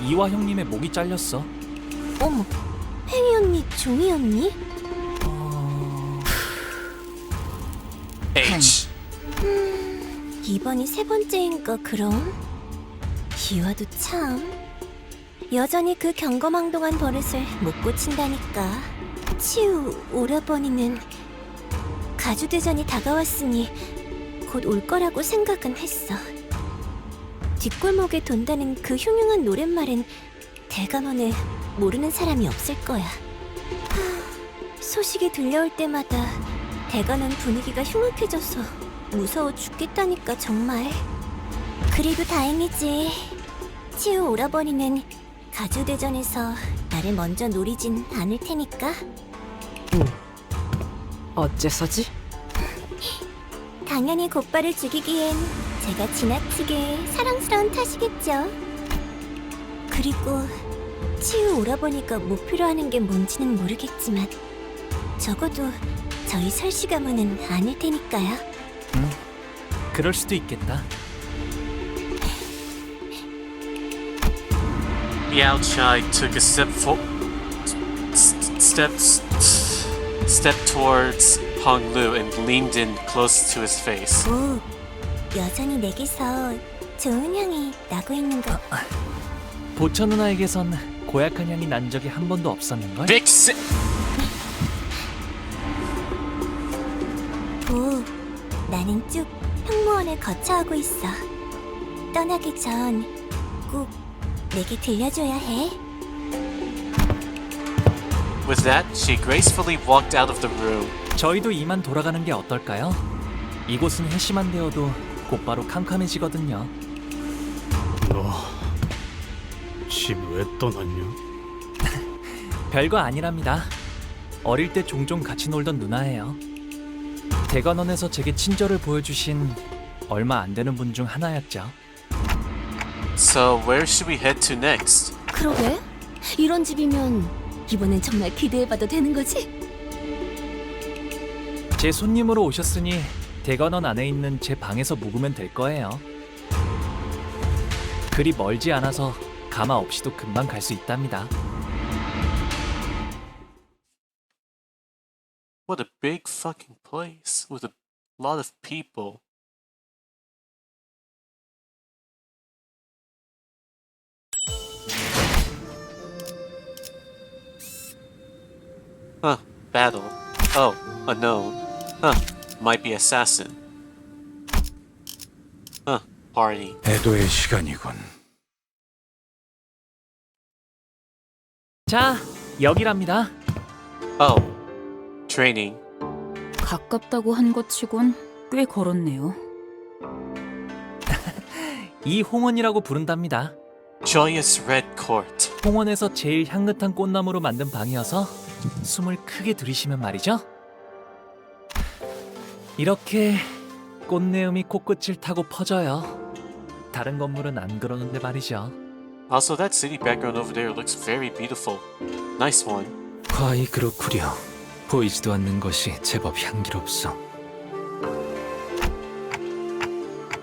이화 형님의 목이 잘렸어. 어머, 팽이 언니, 종이 언니? H. 이번이 세 번째인가 그럼? 기와도 참 여전히 그 경거망동한 버릇을 못 고친다니까. 치우 오라버니는 가주대전이 다가왔으니 곧 올 거라고 생각은 했어. 뒷골목에 돈다는 그 흉흉한 노랫말은 대감원에 모르는 사람이 없을 거야. 소식이 들려올 때마다 대감원 분위기가 흉악해져서 무서워 죽겠다니까 정말. 그래도 다행이지. 치우 오라버니는 가주대전에서 나를 먼저 노리진 않을 테니까. 어째서지? 당연히 곧바를 죽이기엔 제가 지나치게 사랑스러운 탓이겠죠. 그리고 치우 오라버니가 목표로 하는 게 뭔지는 모르겠지만 적어도 저희 설씨 가문은 아닐 테니까요. 그럴 수도 있겠다. Yao Chai took a step towards Hong Lu and leaned in close to his face. 오, 여전히 내게서 좋은 향이 나고 있는 거. 보천 누나에게선 고약한 향이 난 적이 한 번도 없었는걸? 빅스! 오, 나는 쭉 형무원을 거쳐하고 있어. 떠나기 전 꼭 내게 들려줘야 해. With that, she gracefully walked out of the room. 저희도 이만 돌아가는 게 어떨까요? 이곳은 회심한 데어도 곧바로 캄캄해지거든요. 너 집 왜 떠났냐? 별거 아니랍니다. 어릴 때 종종 같이 놀던 누나예요. 대관원에서 제게 친절을 보여주신 얼마 안 되는 분 중 하나였죠. So where should we head to next? 그러게? 이런 집이면 이번엔 정말 기대해봐도 되는 거지? 제 손님으로 오셨으니 대관원 안에 있는 제 방에서 묵으면 될 거예요. 그리 멀지 않아서 가마 없이도 금방 갈 수 있답니다. What a big fucking place with a lot of people. Huh, battle. Oh, unknown. Huh, might be assassin. Huh, party. 애도의 시간이군. 자, 여기랍니다. Oh, training. 가깝다고 한 것 치곤 꽤 걸었네요. 이 홍원이라고 부른답니다. Joyous Red Court. 홍원에서 제일 향긋한 꽃나무로 만든 방이어서 숨을 크게 들이쉬면 말이죠. 이렇게 꽃내음이 코끝을 타고 퍼져요. 다른 건물은 안 그러는데 말이죠. Also, that city background over there looks very beautiful. Nice one. 과히 그렇구려. 보이지도 않는 것이 제법 향기롭소.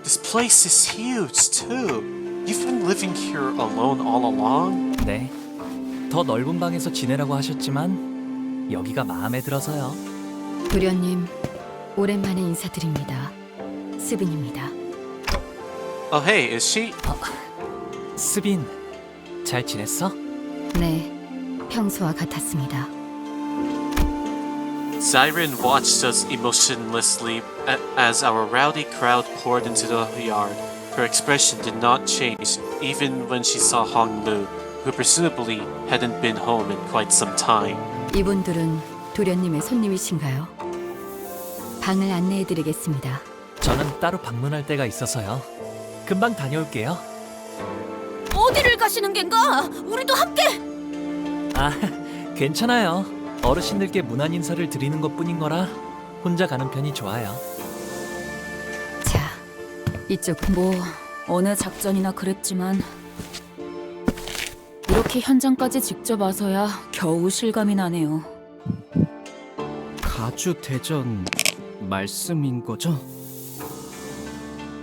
This place is huge too. You've been living here alone all along? 네. 더 넓은 방에서 지내라고 하셨지만 여기가 마음에 들어서요. 도련님, 오랜만에 인사드립니다. 스빈입니다. Oh, hey, is she? 스빈, 잘 지냈어? 네, 평소와 같았습니다. Siren watched us emotionlessly as our rowdy crowd poured into the yard. Her expression did not change even when she saw Hong Lu, who presumably hadn't been home in quite some time. 이분들은 도련님의 손님이신가요? 방을 안내해드리겠습니다. 저는 따로 방문할 때가 있어서요. 금방 다녀올게요. 어디를 가시는 겐가? 우리도 함께! 아, 괜찮아요. 어르신들께 문안 인사를 드리는 것뿐인 거라 혼자 가는 편이 좋아요. 자, 이쪽 뭐 어느 작전이나 그랬지만 이렇게 현장까지 직접 와서야 겨우 실감이 나네요. 가주 대전 말씀인 거죠?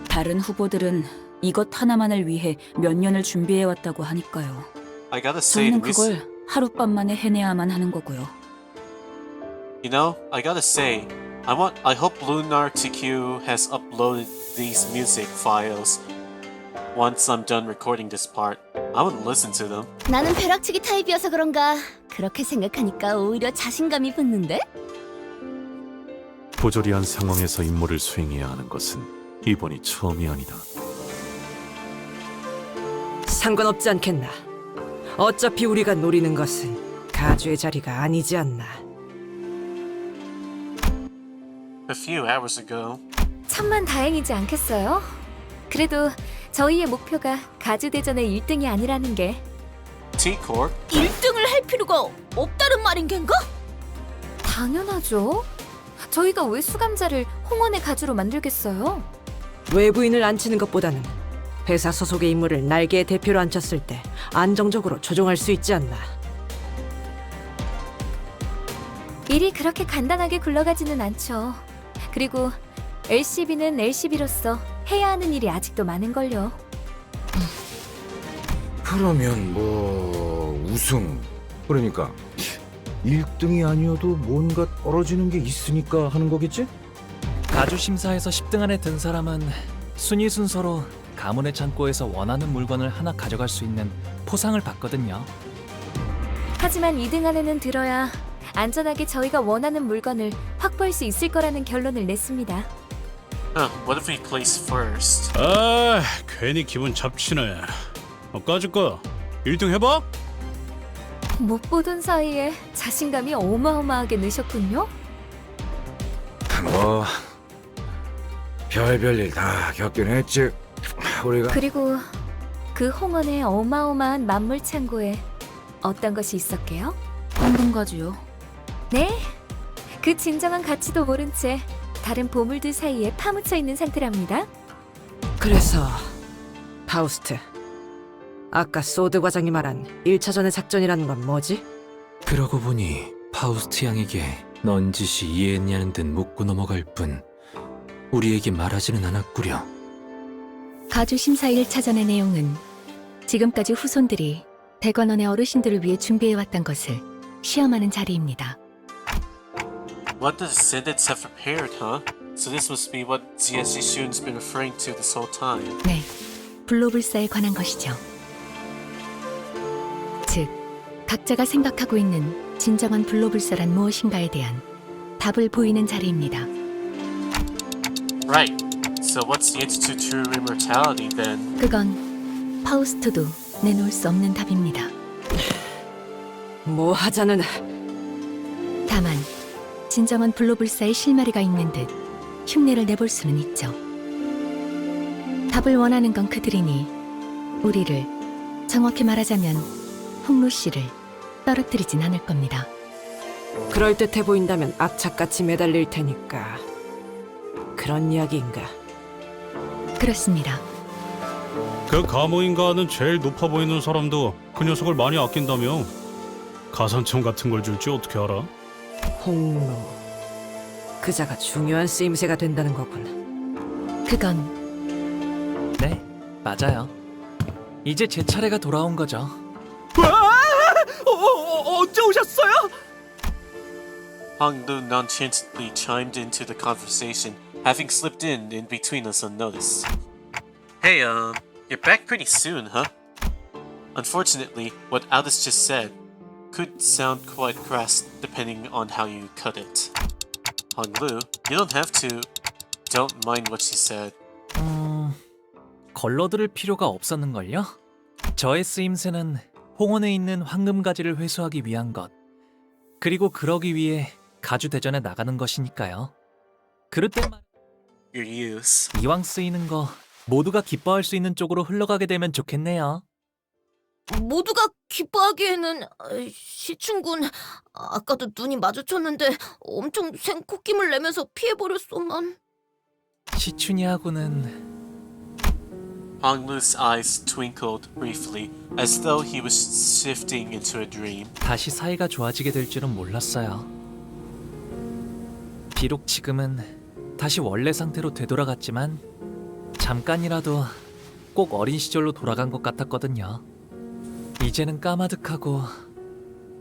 다른 후보들은 이것 하나만을 위해 몇 년을 준비해 왔다고 하니까요. I gotta say, 저희는 this, 그걸 하룻밤 만에 해내야만 하는 거고요. you know, I gotta say, I hope Lunar TQ has uploaded these music files once I'm done recording this part. I would listen to them. 나는 벼락치기 타입이어서 그런가 그렇게 생각하니까 오히려 자신감이 붙는데? 부조리한 상황에서 임무를 수행해야 하는 것은 이번이 처음이 아니다. 상관없지 않겠나. 어차피 우리가 노리는 것은 가주의 자리가 아니지 않나. A few hours ago. 천만 다행이지 않겠어요? 그래도 저희의 목표가 가주대전의 1등이 아니라는 게 T-Corp? 1등을 할 필요가 없다는 말인 겐가? 당연하죠. 저희가 왜 수감자를 홍원의 가주로 만들겠어요? 외부인을 앉히는 것보다는 회사 소속의 인물을 날개의 대표로 앉혔을 때 안정적으로 조종할 수 있지 않나. 일이 그렇게 간단하게 굴러가지는 않죠. 그리고 LCB는 LCB로서 해야 하는 일이 아직도 많은걸요. 그러면 뭐 우승 그러니까 1등이 아니어도 뭔가 떨어지는 게 있으니까 하는 거겠지? 가주 심사에서 10등 안에 든 사람은 순위 순서로 가문의 창고에서 원하는 물건을 하나 가져갈 수 있는 포상을 받거든요. 하지만 2등 안에는 들어야 안전하게 저희가 원하는 물건을 확보할 수 있을 거라는 결론을 냈습니다. What if we place first? 아, 괜히 기분 잡치네. 까짓거 1등 해봐? 못 보던 사이에 자신감이 어마어마하게 느셨군요. 뭐 별별 일 다 겪긴 했지. 우리가 그리고 그 홍원의 어마어마한 만물 창고에 어떤 것이 있었게요? 황금가주요. 네, 그 진정한 가치도 모른 채 다른 보물들 사이에 파묻혀 있는 상태랍니다. 그래서 파우스트, 아까 소드 과장이 말한 1차전의 작전이라는 건 뭐지? 그러고 보니 파우스트 양에게 넌지시 이해했냐는 듯 묻고 넘어갈 뿐 우리에게 말하지는 않았구려. 가주 심사 1차전의 내용은 지금까지 후손들이 대관원의 어르신들을 위해 준비해왔던 것을 시험하는 자리입니다. What the descendants have prepared, huh? So this must be what GSC Shun's been referring to this whole time. 네, 불로불사에 관한 것이죠. 즉, 각자가 생각하고 있는 진정한 불로불사란 무엇인가에 대한 답을 보이는 자리입니다. Right. So what's the Institute to Immortality then? 그건 파우스트도 내놓을 수 없는 답입니다. 뭐 하자는. 다만 진정한 불로불사의 실마리가 있는 듯 흉내를 내볼 수는 있죠. 답을 원하는 건 그들이니 우리를, 정확히 말하자면 홍루 씨를 떨어뜨리진 않을 겁니다. 그럴듯해 보인다면 악착같이 매달릴 테니까. 그런 이야기인가? 그렇습니다. 그 가모인가는 제일 높아 보이는 사람도 그 녀석을 많이 아낀다며. 가산점 같은 걸 줄지 어떻게 알아? 홍로. 그자가 중요한 쓰임새가 된다는 거군. 그건 네, 맞아요. 이제 제 차례가 돌아온 거죠. 언제 오셨어요? Hong Lu nonchalantly chimed into the conversation, having slipped in between us unnoticed. Hey, you're back pretty soon, huh? Unfortunately, what Alice just said could sound quite crass depending on how you cut it. Hong Lu, you don't have to. Don't mind what she said. 걸러들을 필요가 없었는걸요? 저의 쓰임새는 홍원에 있는 황금가지를 회수하기 위한 것, 그리고 그러기 위해 가주 대전에 나가는 것이니까요. 그릇된 말, Your use. 이왕 쓰이는 거 모두가 기뻐할 수 있는 쪽으로 흘러가게 되면 좋겠네요. 모두가 기뻐하기에는 시춘군 아까도 눈이 마주쳤는데 엄청 생콧김을 내면서 피해버렸소만. 시춘이하고는 Hong Lu's eyes twinkled briefly, as though he was shifting into a dream. 다시 사이가 좋아지게 될 줄은 몰랐어요. 비록 지금은 다시 원래 상태로 되돌아갔지만 잠깐이라도 꼭 어린 시절로 돌아간 것 같았거든요. 이제는 까마득하고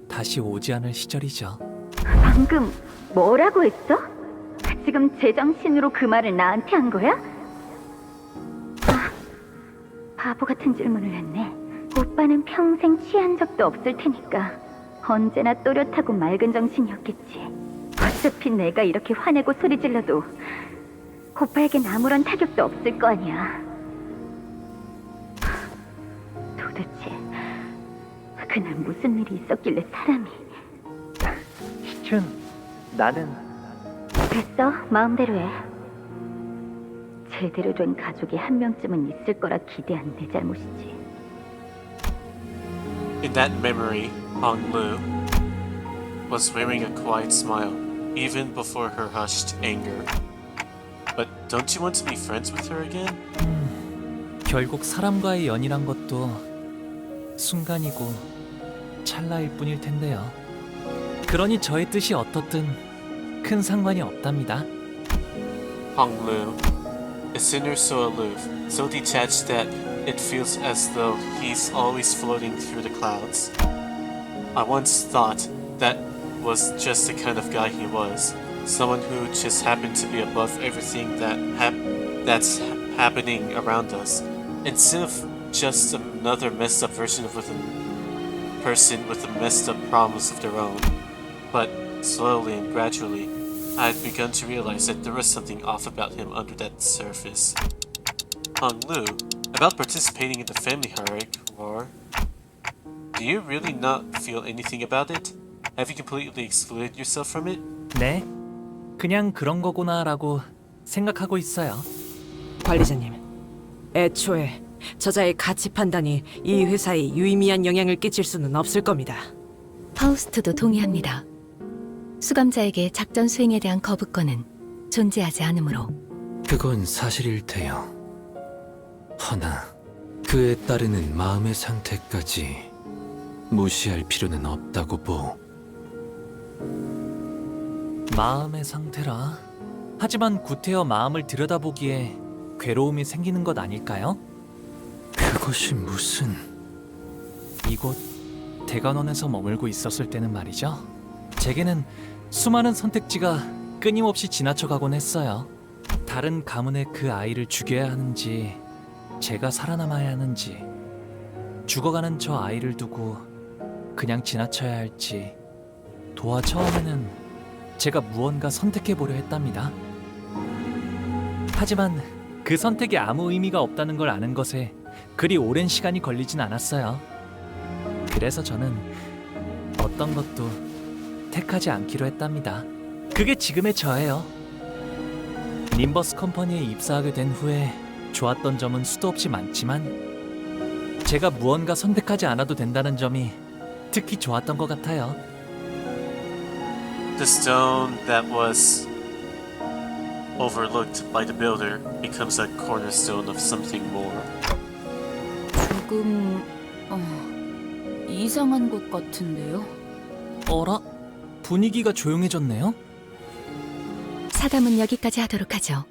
다시 오지 않을 시절이죠. 방금 뭐라고 했어? 지금 제정신으로 그 말을 나한테 한 거야? 아, 바보 같은 질문을 했네. 오빠는 평생 취한 적도 없을 테니까 언제나 또렷하고 맑은 정신이었겠지. 어차피 내가 이렇게 화내고 소리 질러도 오빠에겐 아무런 타격도 없을 거 아니야. 도대체 그날 무슨 일이 있었길래 사람이... 시춘, 나는... 됐어, 마음대로 해. 제대로 된 가족이 한 명쯤은 있을 거라 기대한 내 잘못이지. In that memory, Hong Lu was wearing a quiet smile, even before her hushed anger. But don't you want to be friends with her again? 결국 사람과의 연이란 것도 순간이고 찰나일 뿐일 텐데요. 그러니 저의 뜻이 어떻든 큰 상관이 없답니다. Hong Lu, a sinner so aloof, so detached that it feels as though he's always floating through the clouds. I once thought that was just the kind of guy he was. Someone who just happened to be above everything that's happening around us. Instead of just another messed up version of a person with a messed up problems of their own. But slowly and gradually, I had begun to realize that there was something off about him under that surface. Hong Lu, about participating in the family hierarchy war, do you really not feel anything about it? Have you completely excluded yourself from it? 네, 그냥 그런 거구나라고 생각하고 있어요. 관리자님, 애초에 저자의 가치 판단이 이 회사에 유의미한 영향을 끼칠 수는 없을 겁니다. 파우스트도 동의합니다. 수감자에게 작전 수행에 대한 거부권은 존재하지 않으므로. 그건 사실일 테요. 허나 그에 따르는 마음의 상태까지 무시할 필요는 없다고 보. 마음의 상태라. 하지만 구태여 마음을 들여다보기에 괴로움이 생기는 것 아닐까요? 그것이 무슨... 이곳 대관원에서 머물고 있었을 때는 말이죠. 제게는 수많은 선택지가 끊임없이 지나쳐가곤 했어요. 다른 가문의 그 아이를 죽여야 하는지, 제가 살아남아야 하는지, 죽어가는 저 아이를 두고 그냥 지나쳐야 할지. 도와 처음에는 제가 무언가 선택해보려 했답니다. 하지만 그 선택이 아무 의미가 없다는 걸 아는 것에 그리 오랜 시간이 걸리진 않았어요. 그래서 저는 어떤 것도 택하지 않기로 했답니다. 그게 지금의 저예요. 님버스 컴퍼니에 입사하게 된 후에 좋았던 점은 수도 없이 많지만 제가 무언가 선택하지 않아도 된다는 점이 특히 좋았던 것 같아요. The stone that was overlooked by the builder becomes a cornerstone of something more. 조금 이상한 것 같은데요? 어라? 분위기가 조용해졌네요? 사담은 여기까지 하도록 하죠.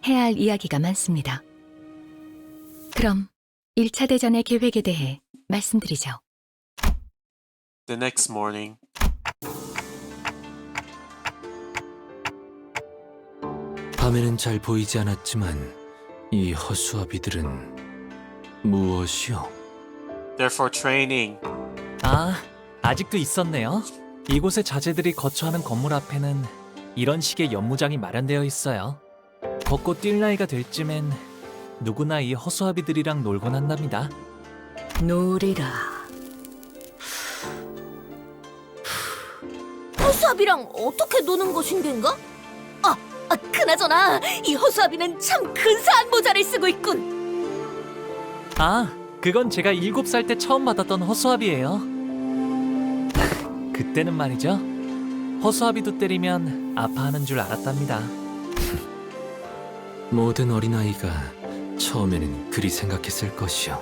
해야 할 이야기가 많습니다. 그럼 1차 대전의 계획에 대해 말씀드리죠. The next morning, 밤에는 잘 보이지 않았지만 이 허수아비들은 무엇이요? they're for training. 아, 아직도 있었네요. 이곳의 자재들이 거처하는 건물 앞에는 이런 식의 연무장이 마련되어 있어요. 걷고 뛸 나이가 될 쯤엔 누구나 이 허수아비들이랑 놀곤 한답니다. 놀이라. 허수아비랑 어떻게 노는 것인가? 그나저나 이 허수아비는 참 근사한 모자를 쓰고 있군. 아, 그건 제가 7살 때 처음 받았던 허수아비예요. 그때는 말이죠. 허수아비도 때리면 아파하는 줄 알았답니다. 모든 어린아이가 처음에는 그리 생각했을 것이요.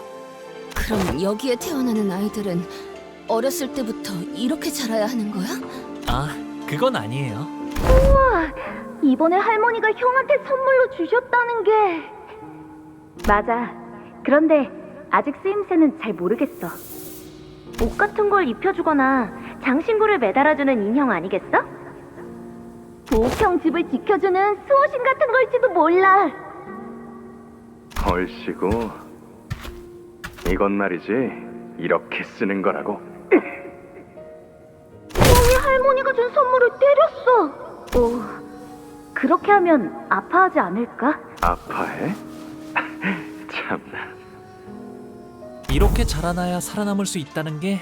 그럼 여기에 태어나는 아이들은 어렸을 때부터 이렇게 자라야 하는 거야? 아, 그건 아니에요. 우와, 이번에 할머니가 형한테 선물로 주셨다는 게... 맞아. 그런데 아직 쓰임새는 잘 모르겠어. 옷 같은 걸 입혀주거나 장신구를 매달아주는 인형 아니겠어? 보옥형 집을 지켜주는 수호신 같은 걸지도 몰라. 얼씨구, 이건 말이지 이렇게 쓰는 거라고. 형이 할머니가 준 선물을 때렸어. 그렇게 하면 아파하지 않을까? 아파해? 참나. 이렇게 자라나야 살아남을 수 있다는 게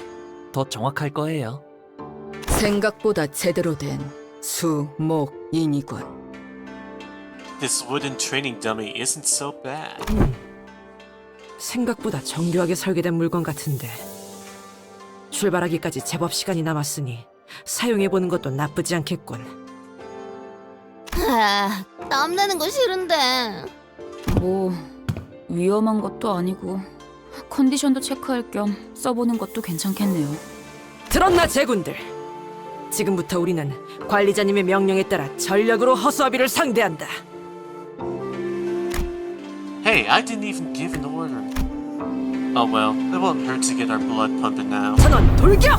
더 정확할 거예요. 생각보다 제대로 된 수목인이군. This wooden training dummy isn't so bad. 생각보다 정교하게 설계된 물건 같은데 출발하기까지 제법 시간이 남았으니 사용해보는 것도 나쁘지 않겠군. 아, 땀나는 거 싫은데. 뭐 위험한 것도 아니고 컨디션도 체크할 겸 써보는 것도 괜찮겠네요. 들었나 제군들? 지금부터 우리는 관리자님의 명령에 따라 전력으로 허수아비를 상대한다. Hey, I didn't even give an order. Oh well, it won't hurt to get our blood pumping now. 전원 돌격!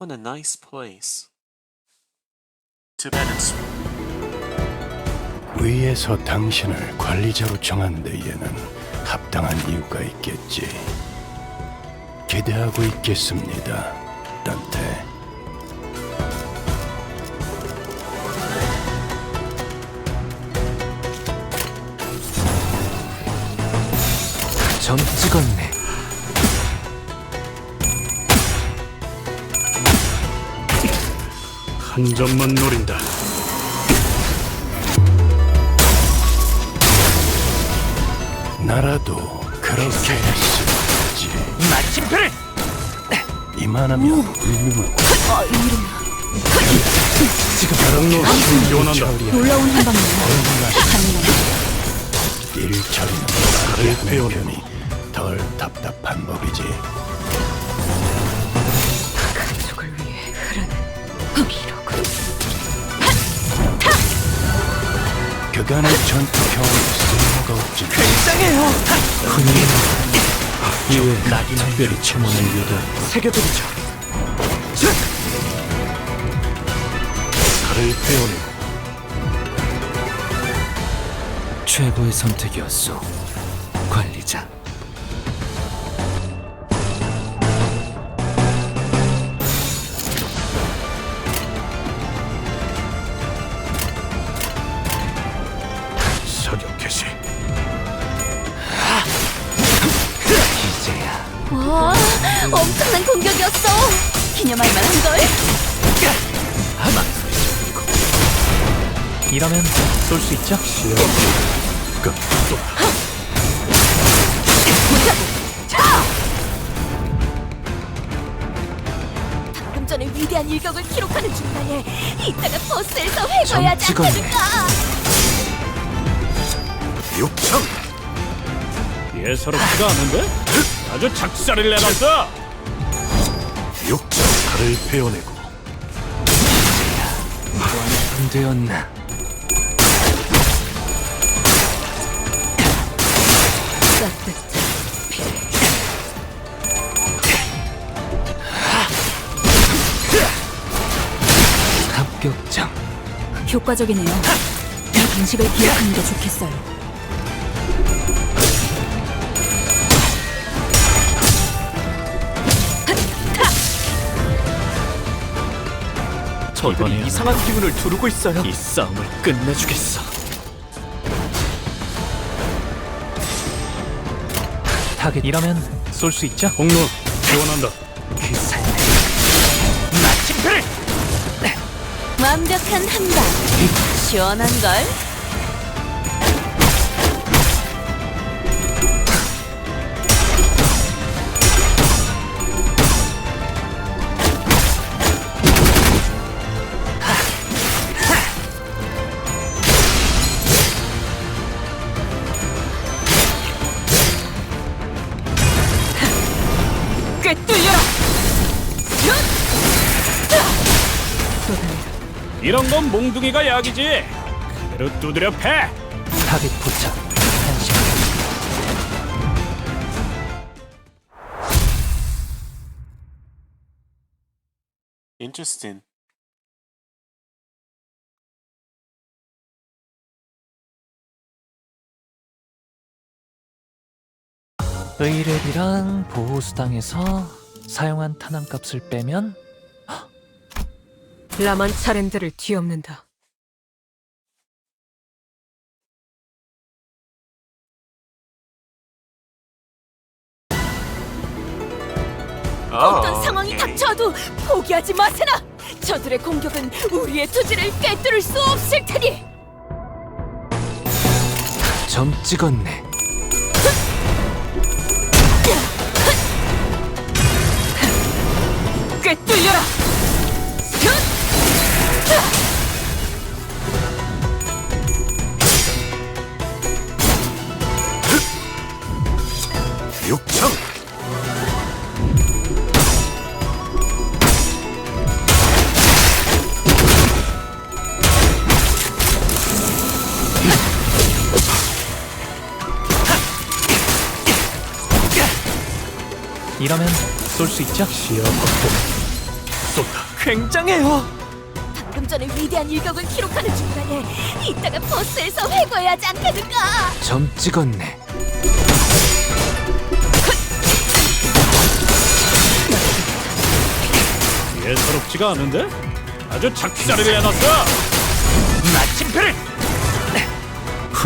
What a nice place. Too bad it's 위에서 당신을 관리자로 정한 데에는 합당한 이유가 있겠지. 기대하고 있겠습니다, 딴테. 점 찍었네. 한 점만 노린다. 나라도 그렇게 했을지. 마침표를! 이만하면 훌륭하고. 지금 벼락로 요원한다. 놀라운 한방이네요. 일처리는 나를 배우려니 덜 답답한 법이지. 가족을 위해 흐르는 피로군. 그간의 전투 경험이 쓸모가 없지만 불쌍해요. 흔히 이외 특별히 체몬을 유도한 새겨드리죠. 칼을 베어내고 최고의 선택이었소, 관리자. 사격개시. 이제야. 와, 엄청난 공격이었어. 기념할 만한걸? 이러면 쏠 수 있죠? 방금 전에 위대한 일격을 기록하는 중간에 이따가 버스에서 회고해야지 않다니까. 육청. 예사롭지가 않은데? 아주 작살을 내놨어. 육청. 칼을 베어내고 완성되었나? 합격장. 효과적이네요. 이 방식을 기억하는 게 좋겠어요. 저들이 이상한 기운을 두르고 있어요. 이 싸움을 끝내주겠어. 타겟 이러면 쏠 수 있죠? 홍로 지원한다. 그 삶의 마침표를! 완벽한 한방. 시원한걸? 꿰뚫려라! 이런 건 몽둥이가 약이지. 그대로 두드려 패. 타깃 포착. 한식. Interesting. 의뢰비랑 보호수당에서 사용한 탄환값을 빼면 라만 차렌드를 뒤엎는다. 어떤 상황이 닥쳐도 포기하지 마세나. 저들의 공격은 우리의 투지를 꿰뚫을 수 없을 테니. 점 찍었네. 꿰뚫려라. 육청. 이러면 쏠 수 있죠? 시야 확보. 쏜다. 굉장해요. 방금 전에 위대한 일격을 기록하는 중간에 이따가 버스에서 회고해야 하지 않겠는가? 점 찍었네. 예사롭지가 않은데? 아주 작사를 해놨어. 마침표를.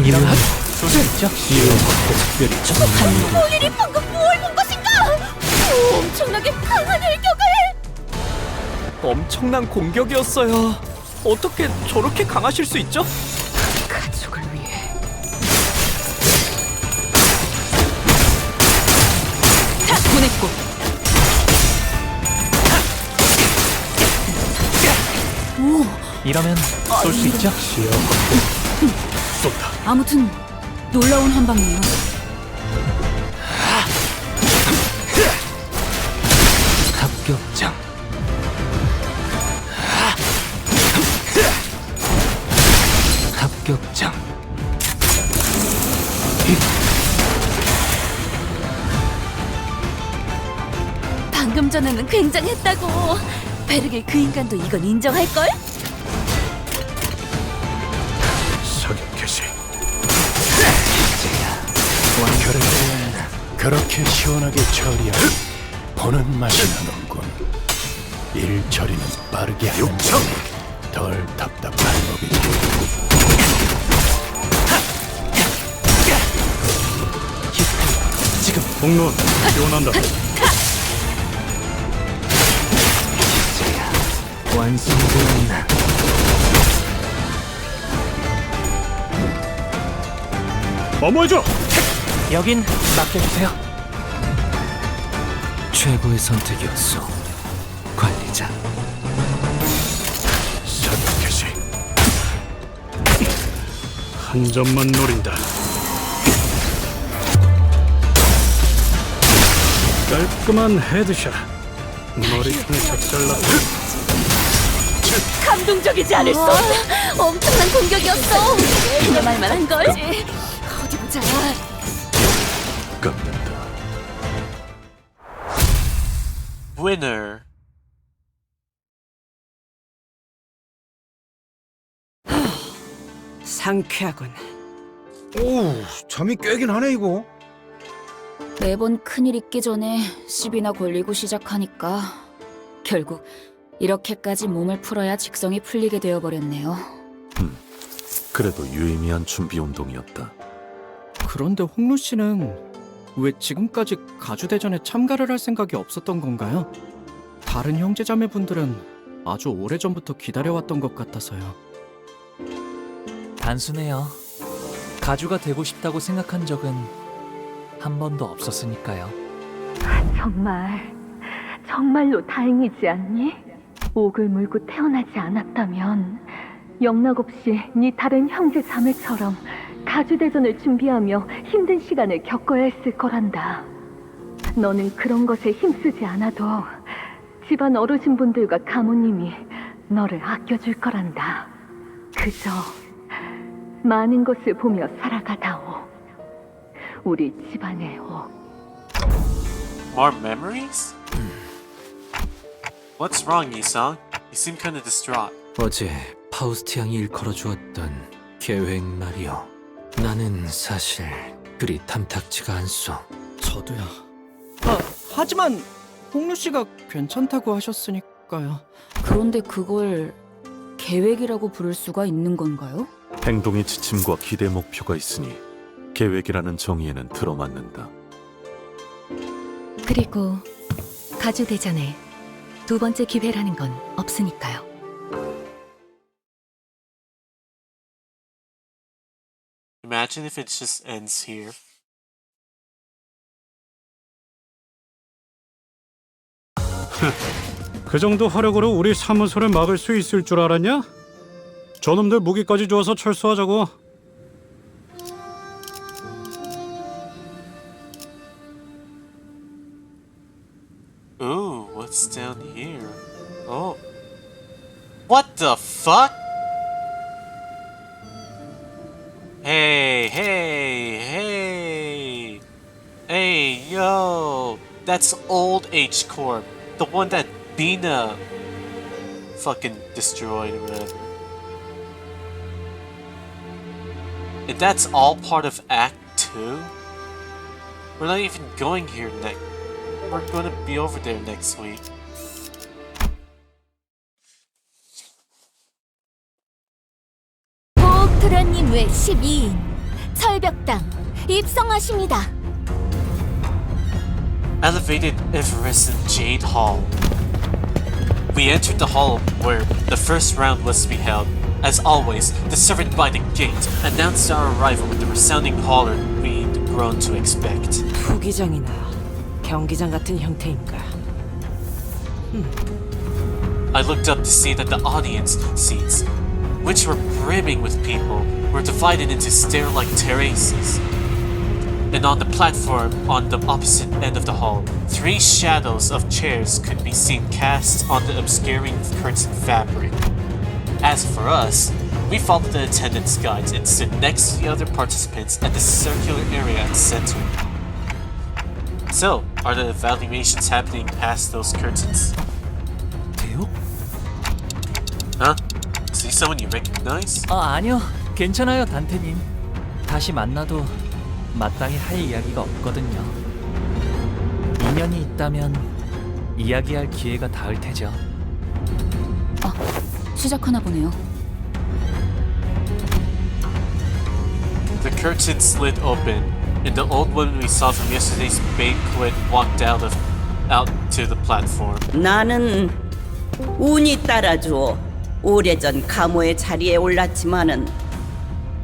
이러면 쏠 수 있죠? 시야 확보. 특별히 방금 볼 일이 방금 뭘 본 것인가? 엄청나게 강한 일격을. 엄청난 공격이었어요. 어떻게 저렇게 강하실 수 있죠? 가족을 위해. 다 보냈고. 이러면 쏠 수 있죠? 시야 확보. 쏜다. 아무튼 놀라운 한방이에요. 합격장. 합격장. 방금 전에는 굉장했다고. 베르길 그 인간도 이건 인정할걸? 사격 개시. 완결을 그렇게 시원하게 처리하고 보는 맛이 나는군. 일 처리는 빠르게 하는 것이 덜 답답한 법이지. 지금 공론 지원한다. 완성되었나? 뭐뭐해줘. 여긴 맡겨주세요. 최고의 선택이었어. 관리자. 사격 개시. 한 점만 노린다. 깔끔한 헤드샷. 머리통에 작살났다. 감동적이지 않을 수 없다. 엄청난 공격이었어. 얘기할 만한 걸. 어디 보자. 깎는다. Winner. 상쾌하군. 오, 잠이 깨긴 하네 이거. 매번 큰일 있기 전에 시비나 걸리고 시작하니까 결국 이렇게까지 몸을 풀어야 직성이 풀리게 되어버렸네요. 그래도 유의미한 준비 운동이었다. 그런데 홍루 씨는 왜 지금까지 가주대전에 참가를 할 생각이 없었던 건가요? 다른 형제자매분들은 아주 오래전부터 기다려왔던 것 같아서요. 단순해요. 가주가 되고 싶다고 생각한 적은 한 번도 없었으니까요. 정말로 다행이지 않니? 옥을 물고 태어나지 않았다면 영락 없이 네 다른 형제 자매처럼 가주대전을 준비하며 힘든 시간을 겪어야 했을 거란다. 너는 그런 것에 힘쓰지 않아도 집안 어르신분들과 가모님이 너를 아껴줄 거란다. 그저 많은 것을 보며 살아가다오. 우리 집안의 More memories? What's wrong, Yisong? You seem kind of distraught. 어제 파우스트 양이 일컬어 주었던 계획 말이요. 나는 사실 그리 탐탁지가 않소. 저도요. 하지만 홍루 씨가 괜찮다고 하셨으니까요. 그런데 그걸 계획이라고 부를 수가 있는 건가요? 행동의 지침과 기대 목표가 있으니 계획이라는 정의에는 들어맞는다. 그리고 가주대전에 두 번째 기회라는 건 없으니까요. Imagine if it just ends here. 그 정도 화력으로 우리 사무소를 막을 수 있을 줄 알았냐? 저놈들 무기까지 주어서 철수하자고. Ooh, what's down here? Oh. What the fuck? Hey, hey, hey. Hey, yo. That's old H Corp. The one that Bina fucking destroyed or whatever. And that's all part of Act 2? We're not even going here next. We're gonna be over there next week. 보옥도련님 외 12인 철벽당 입성하십니다. Elevated Effervescent Jade Hall. We entered the hall where the first round was to be held. As always, the servant by the gate announced our arrival with the resounding holler we'd grown to expect. 후기장이나 경기장 같은 형태인가? I looked up to see that the audience seats, which were brimming with people, were divided into stair-like terraces. And on the platform on the opposite end of the hall, 3 shadows of chairs could be seen cast on the obscuring curtain fabric. As for us, we followed the attendance guides and stood next to the other participants at the circular area at the center. So, are the evaluations happening past those curtains? 대요? Huh? See someone you recognize? 아니요. 괜찮아요, 단테님. 다시 만나도 마땅히 할 이야기가 없거든요. 인연이 있다면 이야기할 기회가 닿을 테죠. 시작하나 보네요. The curtain slid open, and the old woman we saw from yesterday's banquet walked out to the platform. 나는 운이 따라주어 오래전 감호의 자리에 올랐지만은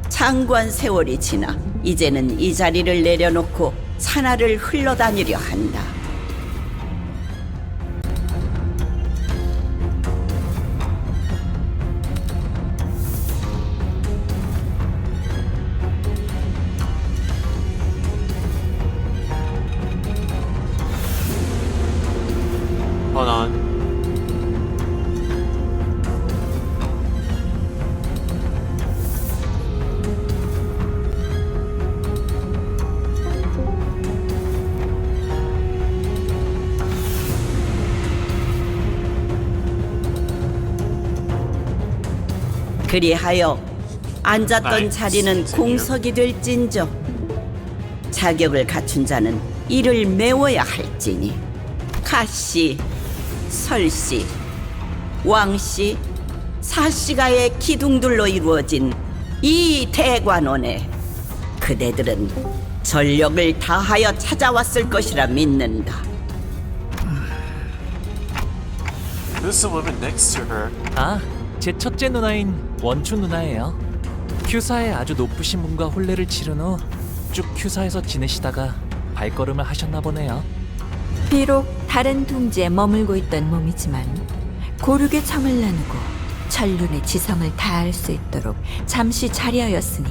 장관 세월이 지나 이제는 이 자리를 내려놓고 산하를 흘러다니려 한다. Hold on. 그리하여 앉았던 자리는 공석이 될진저 자격을 갖춘 자는 이를 메워야 할지니 가씨, 설씨, 왕씨, 사씨가의 기둥들로 이루어진 이 대관원에 그대들은 전력을 다하여 찾아왔을 것이라 믿는다. Who's the woman next to her? 제 첫째 누나인 원추 누나예요. 큐사에 아주 높으신 분과 혼례를 치른 후 쭉 큐사에서 지내시다가 발걸음을 하셨나 보네요. 비록 다른 둥지에 머물고 있던 몸이지만 고륙의 청을 나누고 전륜의 지성을 다할 수 있도록 잠시 자리하였으니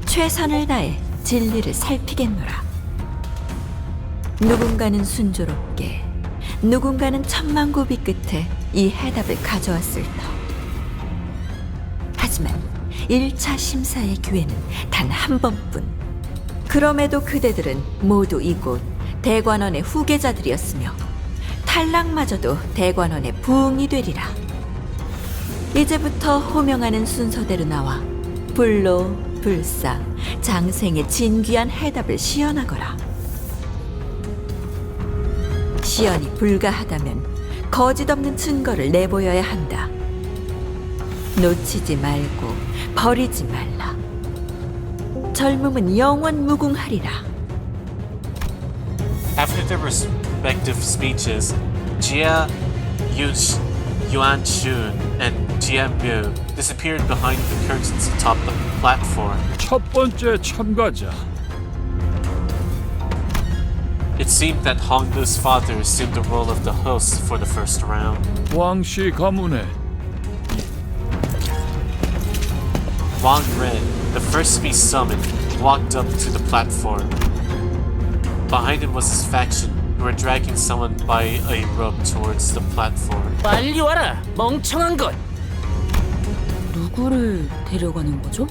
최선을 다해 진리를 살피겠노라. 누군가는 순조롭게, 누군가는 천만 고비 끝에 이 해답을 가져왔을 터. 하지만 1차 심사의 기회는 단 한 번뿐. 그럼에도 그대들은 모두 이곳 대관원의 후계자들이었으며 탈락마저도 대관원의 부흥이 되리라. 이제부터 호명하는 순서대로 나와 불로, 불사, 장생의 진귀한 해답을 시연하거라. 시연이 불가하다면 거짓 없는 증거를 내보여야 한다. 놓치지 말고 버리지 말라. 젊음은 영원 무궁하리라. After their respective speeches, Jia, Yuan Shun, and Jia Mu disappeared behind the curtains atop the platform. 첫 번째 참가자. It seemed that Honglu's father assumed the role of the host for the first round. 왕씨 가문의 Wang Ren, the first to be summoned, walked up to the platform. Behind him was his faction, who were dragging someone by a rope towards the platform. 빨리 와라, 멍청한 것! 누구를 데려가는 거죠?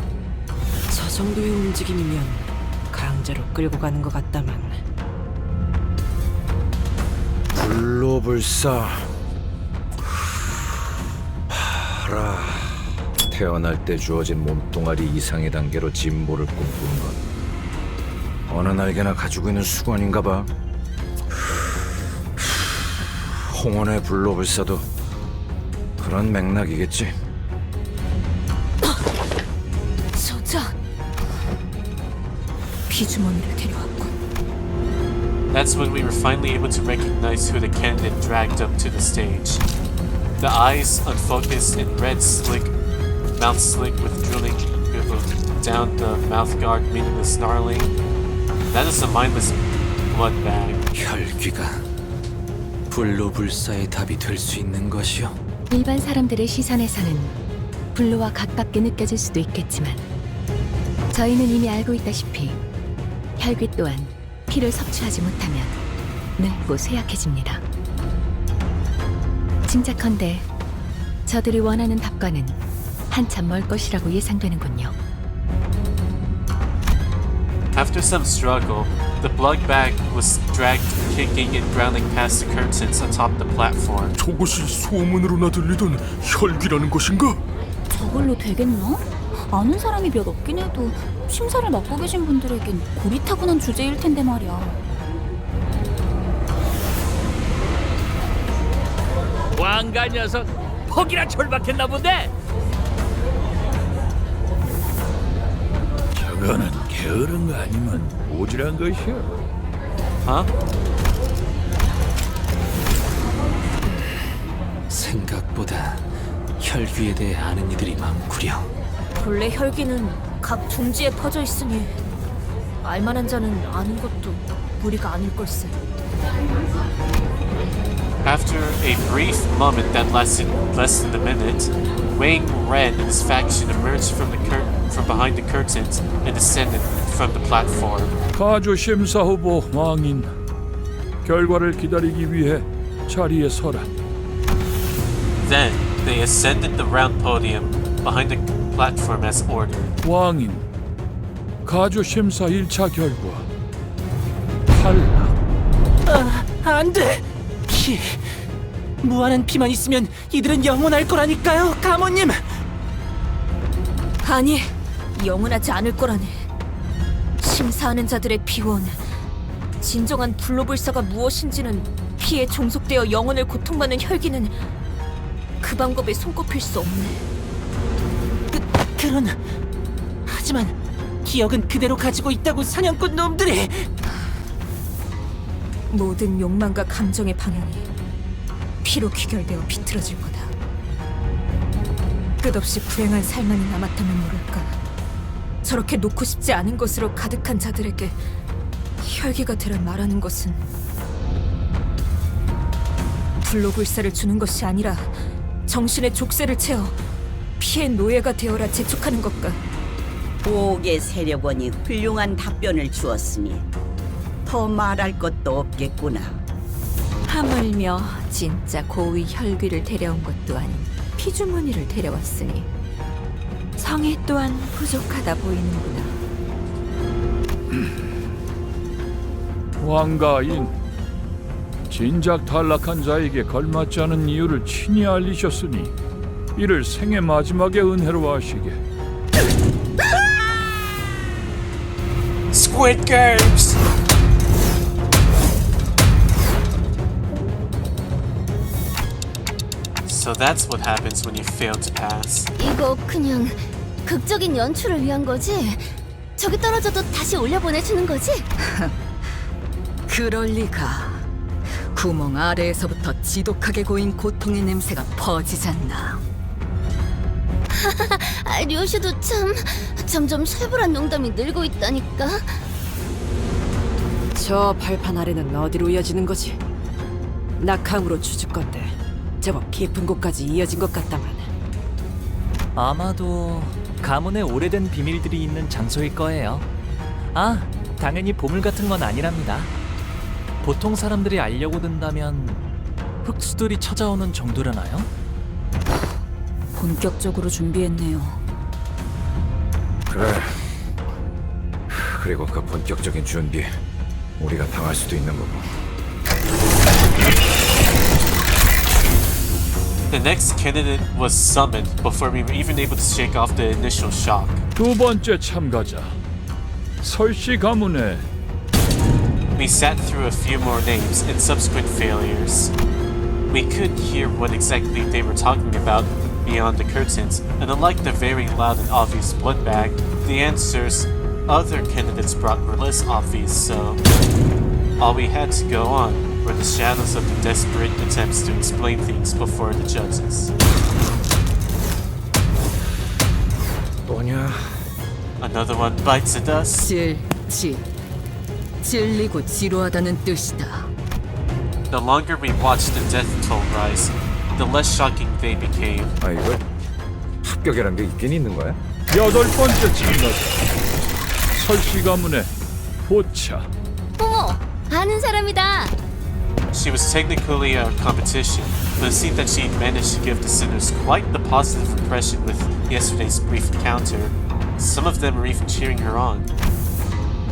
저 정도의 움직임이면 강제로 끌고 가는 것 같다만. 불로불사. 봐라. 태어날 때 주어진 몸뚱아리 이상의 단계로 진보를 꿈꾸는 것. 어느 날개나 가지고 있는 수건인가 봐. 홍원의 불로불사도 그런 맥락이겠지. 저자 비주머니를 데려왔군. That's when we were finally able to recognize who the candidate dragged up to the stage. The eyes unfocused and red slick, mouth slick with drooling down the mouth guard, meaning the snarling. That is a mindless blood bag. 혈귀가 불로불사의 답이 될 수 있는 것이요? 일반 사람들의 시선에서는 불로와 가깝게 느껴질 수도 있겠지만 저희는 이미 알고 있다시피 혈귀 또한 피를 섭취하지 못하면 늙고 쇠약해집니다. 짐작컨대 저들이 원하는 답과는 한참 멀 것이라고 예상되는군요. After some struggle, the blood bag was dragged kicking and growling past the curtains atop the platform. 저것이 소문으로나 들리던 혈귀라는 것인가? 저걸로 되겠나? 아는 사람이 몇 없긴 해도 심사를 맡고 계신 분들에겐 고리타분한 주제일 텐데 말이야. 왕가 녀석, 퍽이나 절박했나 본데? 저거는 게으른 거 아니면 오지랖 것이야. 생각보다 혈귀에 대해 아는 이들이 많구려. 본래 혈기는 각 둥지에 퍼져 있으니 알만한 자는 아는 것도 무리가 아닐 걸세. After a brief moment that lasted less than a minute, Wang Ren and his faction emerged from behind the curtains and descended from the platform. 가주 심사 후보 왕인, 결과를 기다리기 위해 자리에 서라. Then they ascended the round podium behind the platform as ordered. 왕인, 가주 심사 1차 결과 탈락. 안 돼! 피! 무한한 피만 있으면 이들은 영원할 거라니까요, 가모님! 아니, 영원하지 않을 거라네. 심사하는 자들의 피원, 진정한 불로불사가 무엇인지는 피에 종속되어 영혼을 고통받는 혈기는 그 방법에 손꼽힐 수 없네. 하지만 기억은 그대로 가지고 있다고 사냥꾼 놈들이! 모든 욕망과 감정의 방향이 피로 귀결되어 비틀어질 거다. 끝없이 불행한 삶만이 남았다면 모를까. 저렇게 놓고 싶지 않은 것으로 가득한 자들에게 혈기가 되라 말하는 것은 불로불사를 주는 것이 아니라 정신의 족쇄를 채워 피의 노예가 되어라 재촉하는 것과. 보옥의 세력원이 훌륭한 답변을 주었으니 더 말할 것도 없겠구나. 하물며 진짜 고위 혈귀를 데려온 것도 아닌 피주머니를 데려왔으니 성의 또한 부족하다 보이는구나. 왕가인, 진작 탈락한 자에게 걸맞지 않은 이유를 친히 알리셨으니 이를 생애 마지막에 은혜로 하시게. Squid Games! So that's what happens when you fail to pass. 이거 그냥 극적인 연출을 위한 거지? 저기 떨어져도 다시 올려보내주는 거지? 그럴 리가. 구멍 아래에서부터 지독하게 고인 고통의 냄새가 퍼지잖나. 류슈도 참 점점 살벌한 농담이 늘고 있다니까. 저 발판 아래는 어디로 이어지는 거지? 낙항으로 추측건데 제법 깊은 곳까지 이어진 것 같다만. 아마도 가문의 오래된 비밀들이 있는 장소일 거예요. 아, 당연히 보물 같은 건 아니랍니다. 보통 사람들이 알려고 든다면 흑수들이 찾아오는 정도려나요? 본격적으로 준비했네요. 그래. 그리고 그 본격적인 준비 우리가 당할 수도 있는 거고. The next candidate was summoned before we were even able to shake off the initial shock. 두 번째 참가자, 설씨 가문의 We sat through a few more names and subsequent failures. We couldn't hear what exactly they were talking about beyond the curtains, and unlike the very loud and obvious blood bag, the answers other candidates brought were less obvious, so all we had to go on were the shadows of the desperate attempts to explain things before the judges. 뭐냐? Another one bites the dust. 찔리고 지루하다는 뜻이다. The longer we watched the death toll rise, the less shocking they became. 아, 이거 합격이란 게 있긴 있는 거야? 여덟 번째 참가자, 설씨 가문의 보차. 어머, 아는 사람이다. She was technically our competition, but it seemed that she managed to give the sinners quite the positive impression with yesterday's brief encounter. Some of them were even cheering her on.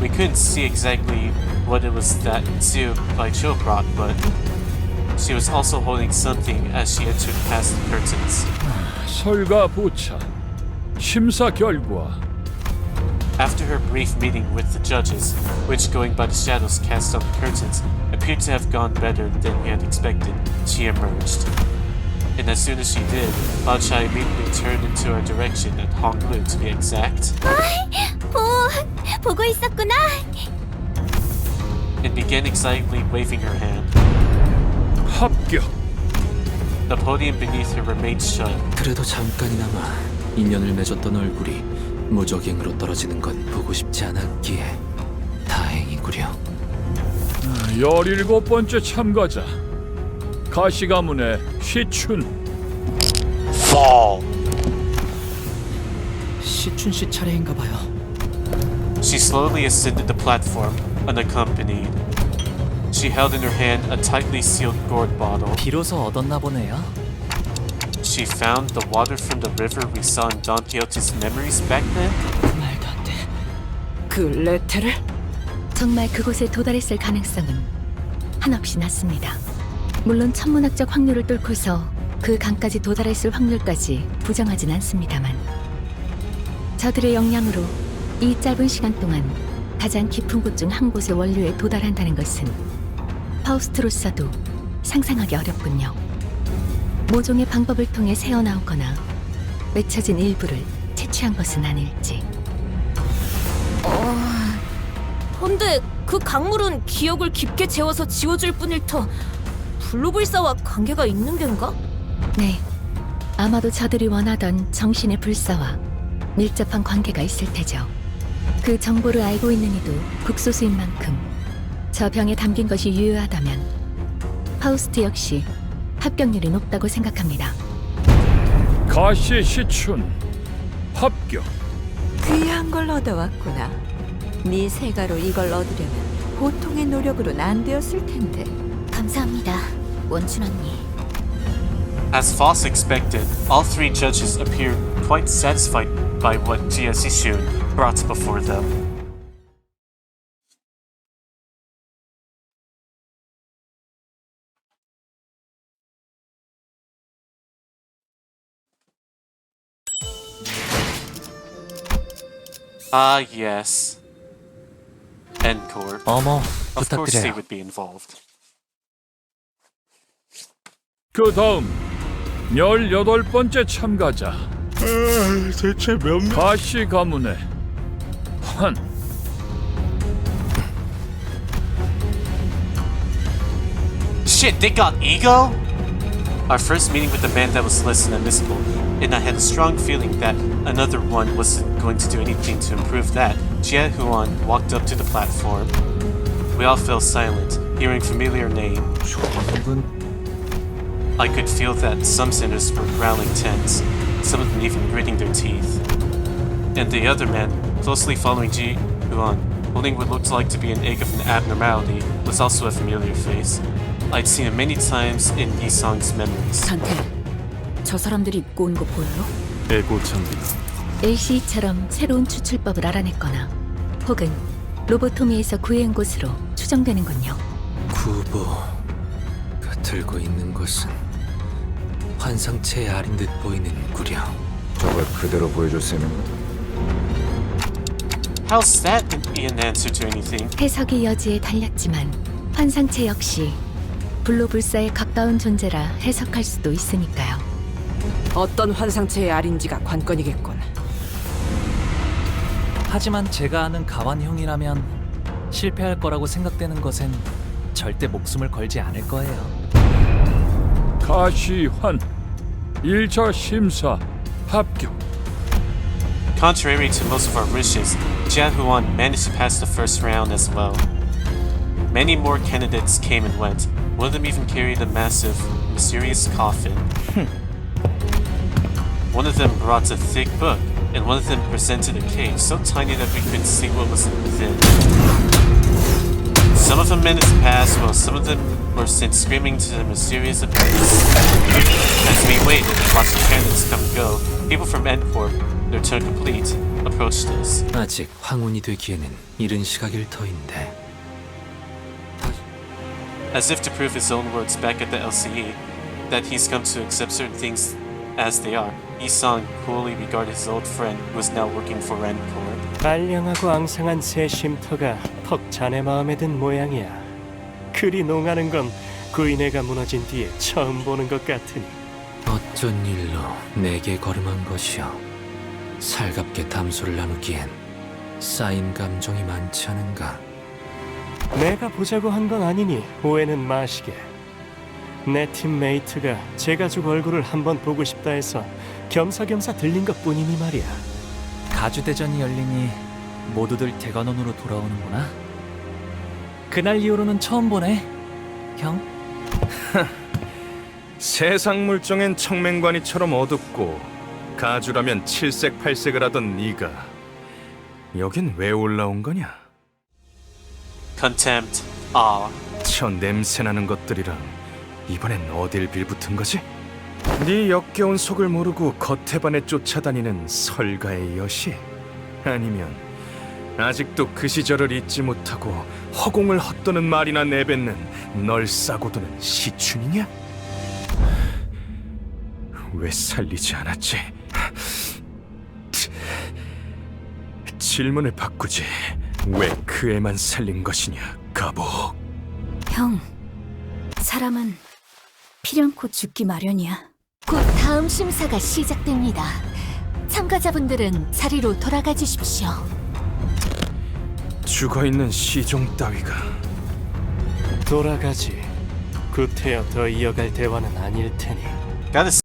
We couldn't see exactly what it was that Tsu Bai Cho brought, but she was also holding something as she entered past the curtains. 설과 보차, 심사 결과. After her brief meeting with the judges, which, going by the shadows cast on the curtains, appeared to have gone better than we had expected, she emerged. And as soon as she did, Bao Chai immediately turned into our direction at Honglu to be exact. 보고 있었구나. And began excitedly waving her hand. 합격. The podium beneath her remained shut. 그래도 잠깐이나마 인연을 맺었던 얼굴이 무적행으로 떨어지는 건 보고 싶지 않았기에 다행이구려. 17번째 참가자, 가시 가문의 시춘. Fall. 시춘 씨 차례인가 봐요. She slowly ascended the platform, unaccompanied. She held in her hand a tightly sealed gourd bottle. 비로소 얻었나 보네요. She found the water from the river we saw in Don Quixote's memories back then? 말도 안 돼. 그 레테를? 정말 그곳에 도달했을 가능성은 한없이 낮습니다. 물론 천문학적 확률을 뚫고서 그 강까지 도달했을 확률까지 부정하진 않습니다만 저들의 역량으로 이 짧은 시간 동안 가장 깊은 곳 중 한 곳의 원료에 도달한다는 것은 파우스트로서도 상상하기 어렵군요. 모종의 방법을 통해 새어나오거나 맺혀진 일부를 채취한 것은 아닐지. 근데 그 강물은 기억을 깊게 재워서 지워줄 뿐일 터 블루불사와 관계가 있는 겐가? 네, 아마도 저들이 원하던 정신의 불사와 밀접한 관계가 있을 테죠. 그 정보를 알고 있는 이도 극소수인 만큼 저 병에 담긴 것이 유효하다면 파우스트 역시 합격률이 높다고 생각합니다. 가시 시춘 합격. 귀한 걸 얻어왔구나. 네 세가로 이걸 얻으려면 보통의 노력으로는 안 되었을 텐데. 감사합니다. 원춘 언니. As Foss expected, all three judges appeared quite satisfied by what Jia Xishun brought before them. Ah, yes. Encore. 어머, Of course they 부탁드려요. would be involved. 그 다음 18번째 참가자 대체 몇 명? 가시 가문의 환. Shit, they got ego? Our first meeting with the man that was less than admissible, and I had a strong feeling that another one wasn't going to do anything to improve that. Jia Huan walked up to the platform. We all fell silent, hearing familiar name. I could feel that some sinners were growling tense, some of them even gritting their teeth. And the other man, closely following Ji Huan, holding what looked like to be an egg of an abnormality, was also a familiar face. I'd seen him many times in Yisong's memories. 전태, 저 사람들이 입고 온 거 보여요? 에고 장비. LCE처럼 새로운 추출법을 알아냈거나 혹은 로보토미에서 구해온 곳으로 추정되는군요. 구보가 들고 있는 것은 환상체의 알인 듯 보이는 구려. 저걸 그대로 보여줬으면 How's that be an answer to anything? 해석의 여지에 달렸지만 환상체 역시 불로불사에 가까운 존재라 해석할 수도 있으니까요. 어떤 환상체의 알인지가 관건이겠군. 하지만 제가 아는 가완형이라면 실패할 거라고 생각되는 것엔 절대 목숨을 걸지 않을 거예요. 가시환 1차 심사 합격. Contrary to most of our wishes, Jia Huan managed to pass the first round as well. Many more candidates came and went. One of them even carried a massive, mysterious coffin. One of them brought a thick book, and one of them presented a cage so tiny that we couldn't see what was within. Some of them managed to pass, while some of them were sent screaming to the mysterious abyss. As we waited and watched the candidates come and go, people from Encore, their turn complete, approached us. 아직 황혼이 되기에는 이른 시각일 터인데. As if to prove his own words back at the LCE, that he's come to accept certain things as they are, Yisong coolly regarded his old friend who is now working for Encore. 알량하고 앙상한 새 쉼터가 턱 자네 마음에 든 모양이야. 그리 농하는 건 구인회가 무너진 뒤에 처음 보는 것 같으니. 어쩐 일로 내게 걸음한 것이여. 살갑게 담소를 나누기엔 쌓인 감정이 많지 않은가. 내가 보자고 한 건 아니니 오해는 마시게. 내 팀메이트가 제 가족 얼굴을 한번 보고 싶다 해서 겸사겸사 들린 것뿐이니 말이야. 가주대전이 열리니 모두들 대관원으로 돌아오는구나. 그날 이후로는 처음 보네, 형. 세상 물정엔 청맹관이처럼 어둡고 가주라면 칠색팔색을 하던 네가 여긴 왜 올라온 거냐? Contempt, awe. 저 냄새나는 것들이랑 이번엔 어딜 빌붙은 거지? 네 역겨운 속을 모르고 겉에 반해 쫓아다니는 설가의 여시? 아니면 아직도 그 시절을 잊지 못하고 허공을 헛도는 말이나 내뱉는 널 싸고 도는 시춘이냐? 왜 살리지 않았지? 질문을 바꾸지. 왜 그 애만 살린 것이냐, 가복? 형, 사람은 필연코 죽기 마련이야. 곧 다음 심사가 시작됩니다. 참가자분들은 자리로 돌아가 주십시오. 죽어있는 시종 따위가 돌아가지. 구태여 더 이어갈 대화는 아닐 테니. Gotta